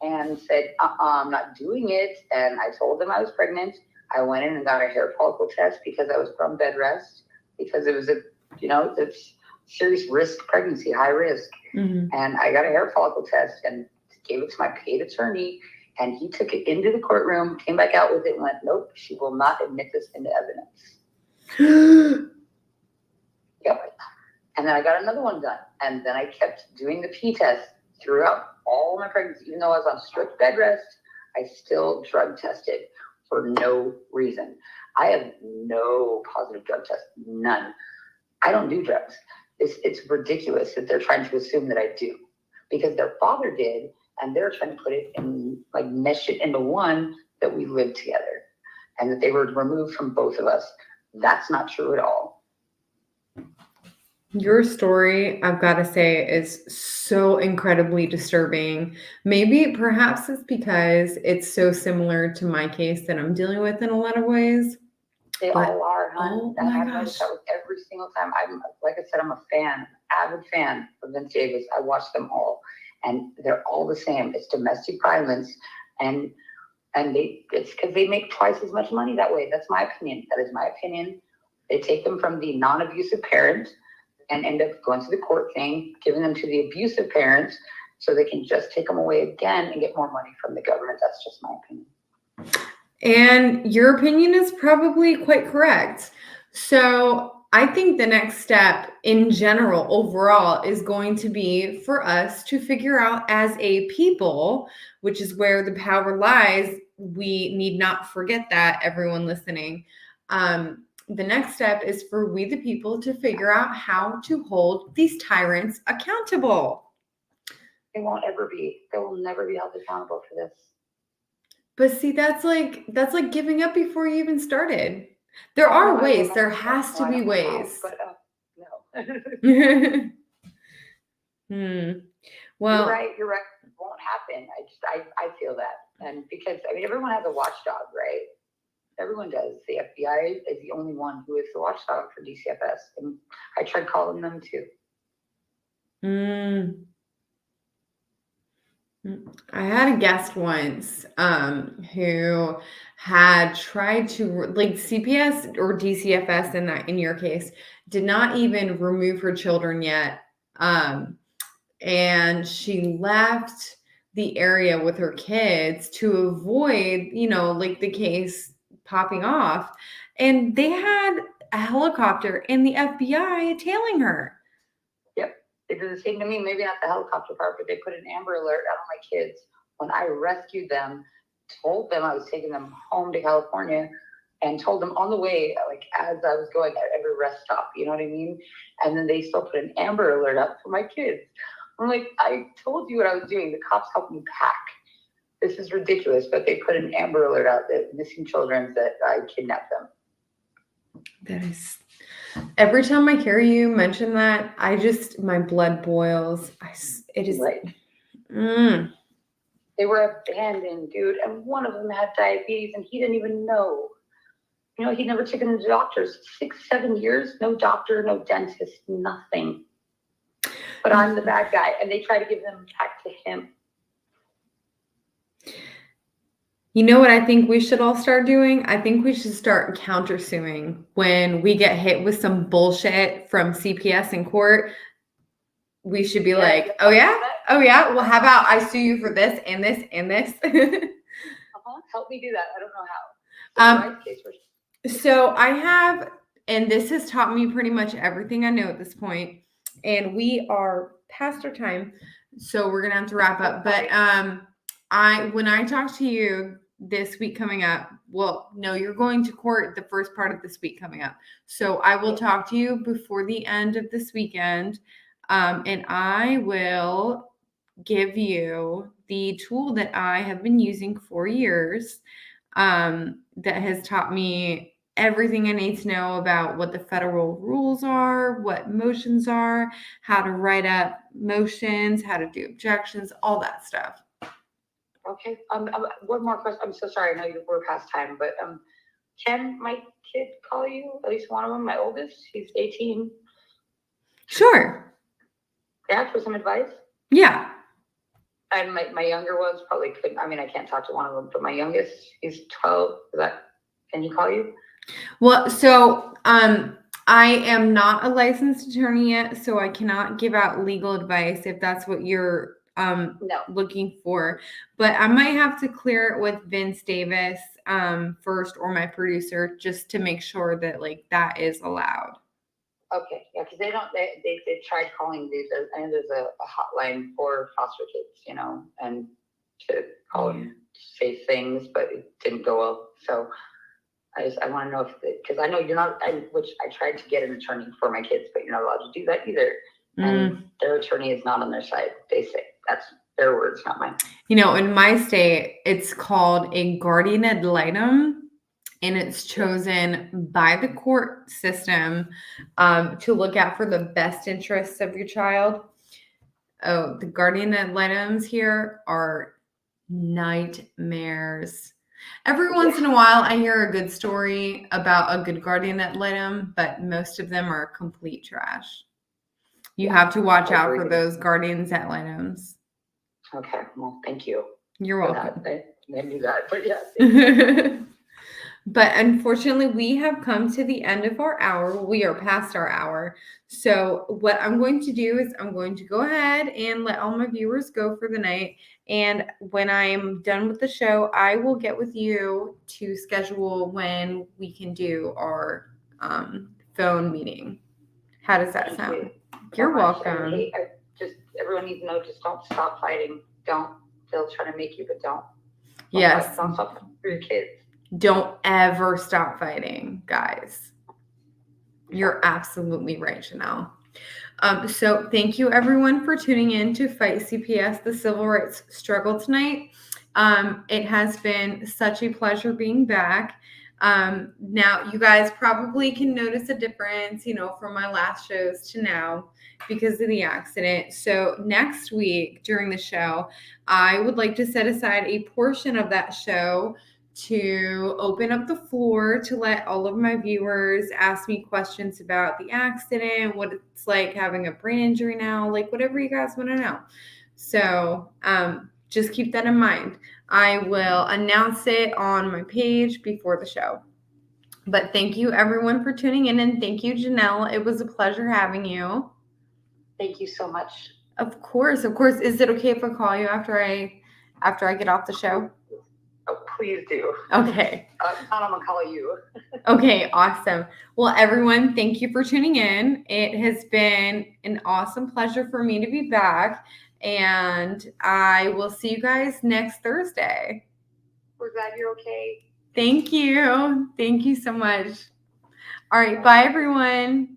and said, I'm not doing it. And I told them I was pregnant. I went in and got a hair follicle test because I was from bed rest, because it was it's serious risk pregnancy, high risk. Mm-hmm. And I got a hair follicle test and gave it to my paid attorney. And he took it into the courtroom, came back out with it and went, nope, she will not admit this into evidence. Yep. And then I got another one done. And then I kept doing the P test throughout all my pregnancy. Even though I was on strict bed rest, I still drug tested for no reason. I have no positive drug test, none. I don't do drugs. It's ridiculous that they're trying to assume that I do, because their father did, and they're trying to put it in, like, mesh it into one that we lived together and that they were removed from both of us. That's not true at all. Your story, I've got to say, is so incredibly disturbing. Maybe perhaps it's because it's so similar to my case that I'm dealing with in a lot of ways. They all are, hon. Oh And my I've noticed that with every single time. Like I said, I'm a fan, avid fan of Vince Davis. I watch them all, and they're all the same. It's domestic violence, and it's because they make twice as much money that way. That's my opinion. That is my opinion. They take them from the non-abusive parent and end up going to the court thing, giving them to the abusive parents so they can just take them away again and get more money from the government. That's just my opinion. And your opinion is probably quite correct. So I think the next step in general, overall, is going to be for us to figure out as a people, which is where the power lies. We need not forget that, everyone listening. The next step is for we the people to figure out how to hold these tyrants accountable. They won't ever be. They will never be held accountable for this. But see, that's like giving up before you even started. There are ways. There has to be ways. But no. Well, you're right. It won't happen. I feel that. And because, everyone has a watchdog, right? Everyone does. The FBI is the only one who is the watchdog for DCFS. And I tried calling them too. I had a guest once who had tried to, like, CPS or DCFS in your case, did not even remove her children yet. And she left the area with her kids to avoid, like, the case popping off. And they had a helicopter and the FBI tailing her. Yep. They did the same to me, maybe not the helicopter part, but they put an Amber Alert out on my kids when I rescued them, told them I was taking them home to California, and told them on the way, like as I was going at every rest stop, you know what I mean? And then they still put an Amber Alert up for my kids. I'm like, I told you what I was doing. The cops helped me pack. This is ridiculous, but they put an Amber Alert out that missing children, that I kidnapped them. That is, every time I hear you mention that, my blood boils. It is right. They were abandoned, dude, and one of them had diabetes, and he didn't even know. He'd never taken them to doctors. 6-7 years, no doctor, no dentist, nothing. But I'm the bad guy, and they try to give them back to him. You know what I think we should all start doing? I think we should start countersuing when we get hit with some bullshit from CPS in court. We should be like, oh yeah? Well, how about I sue you for this and this and this? Help me do that. I don't know how. So I have, and this has taught me pretty much everything I know at this point, and we are past our time, so we're gonna have to wrap up. But when I talk to you this week coming up, well, no, you're going to court the first part of this week coming up. So I will talk to you before the end of this weekend, and I will give you the tool that I have been using for years, that has taught me everything I need to know about what the federal rules are, what motions are, how to write up motions, how to do objections, all that stuff. Okay. One more question. I'm so sorry. I know we're past time, but can my kid call you? At least one of them. My oldest, he's 18. Sure. Yeah, for some advice. Yeah. And my younger ones probably couldn't. I mean, I can't talk to one of them, but my youngest, he's 12. Can he call you? Well, so I am not a licensed attorney yet, so I cannot give out legal advice if that's what you're No. looking for. But I might have to clear it with Vince Davis first, or my producer, just to make sure that like that is allowed. Okay, yeah, because they tried calling these. I know there's a hotline for foster kids, you know, and to call and say things, but it didn't go well. So I want to know because I know you're not. Which I tried to get an attorney for my kids, but you're not allowed to do that either. And their attorney is not on their side. They say that's their words, not mine. You know, in my state, it's called a guardian ad litem. And it's chosen by the court system to look out for the best interests of your child. Oh, the guardian ad litems here are nightmares. Every once in a while, I hear a good story about a good guardian ad litem, but most of them are complete trash. You have to watch out for those guardians ad litems. Okay, well, thank you. You're welcome. I knew that, but yeah. But unfortunately, we have come to the end of our hour. We are past our hour. So what I'm going to do is I'm going to go ahead and let all my viewers go for the night. And when I'm done with the show, I will get with you to schedule when we can do our phone meeting. How does that sound? You're welcome. Everyone needs to know, just don't stop fighting. They'll try to make you, but don't. Yes. Don't stop fighting for your kids. Don't ever stop fighting, guys. You're absolutely right, Janelle. So thank you, everyone, for tuning in to Fight CPS, the Civil Rights Struggle tonight. It has been such a pleasure being back. Now, you guys probably can notice a difference, you know, from my last shows to now because of the accident. So next week during the show, I would like to set aside a portion of that show to open up the floor to let all of my viewers ask me questions about the accident, what it's like having a brain injury now, like whatever you guys want to know. So just keep that in mind. I will announce it on my page before the show. But thank you everyone for tuning in, and thank you, Janelle. It was a pleasure having you. Thank you so much. Of course. Is it okay if I call you after I get off the show? Oh, please do. Okay. I'm gonna call you. Okay, awesome. Well, everyone, thank you for tuning in. It has been an awesome pleasure for me to be back, and I will see you guys next Thursday. We're glad you're okay. Thank you. Thank you so much. All right, bye, everyone.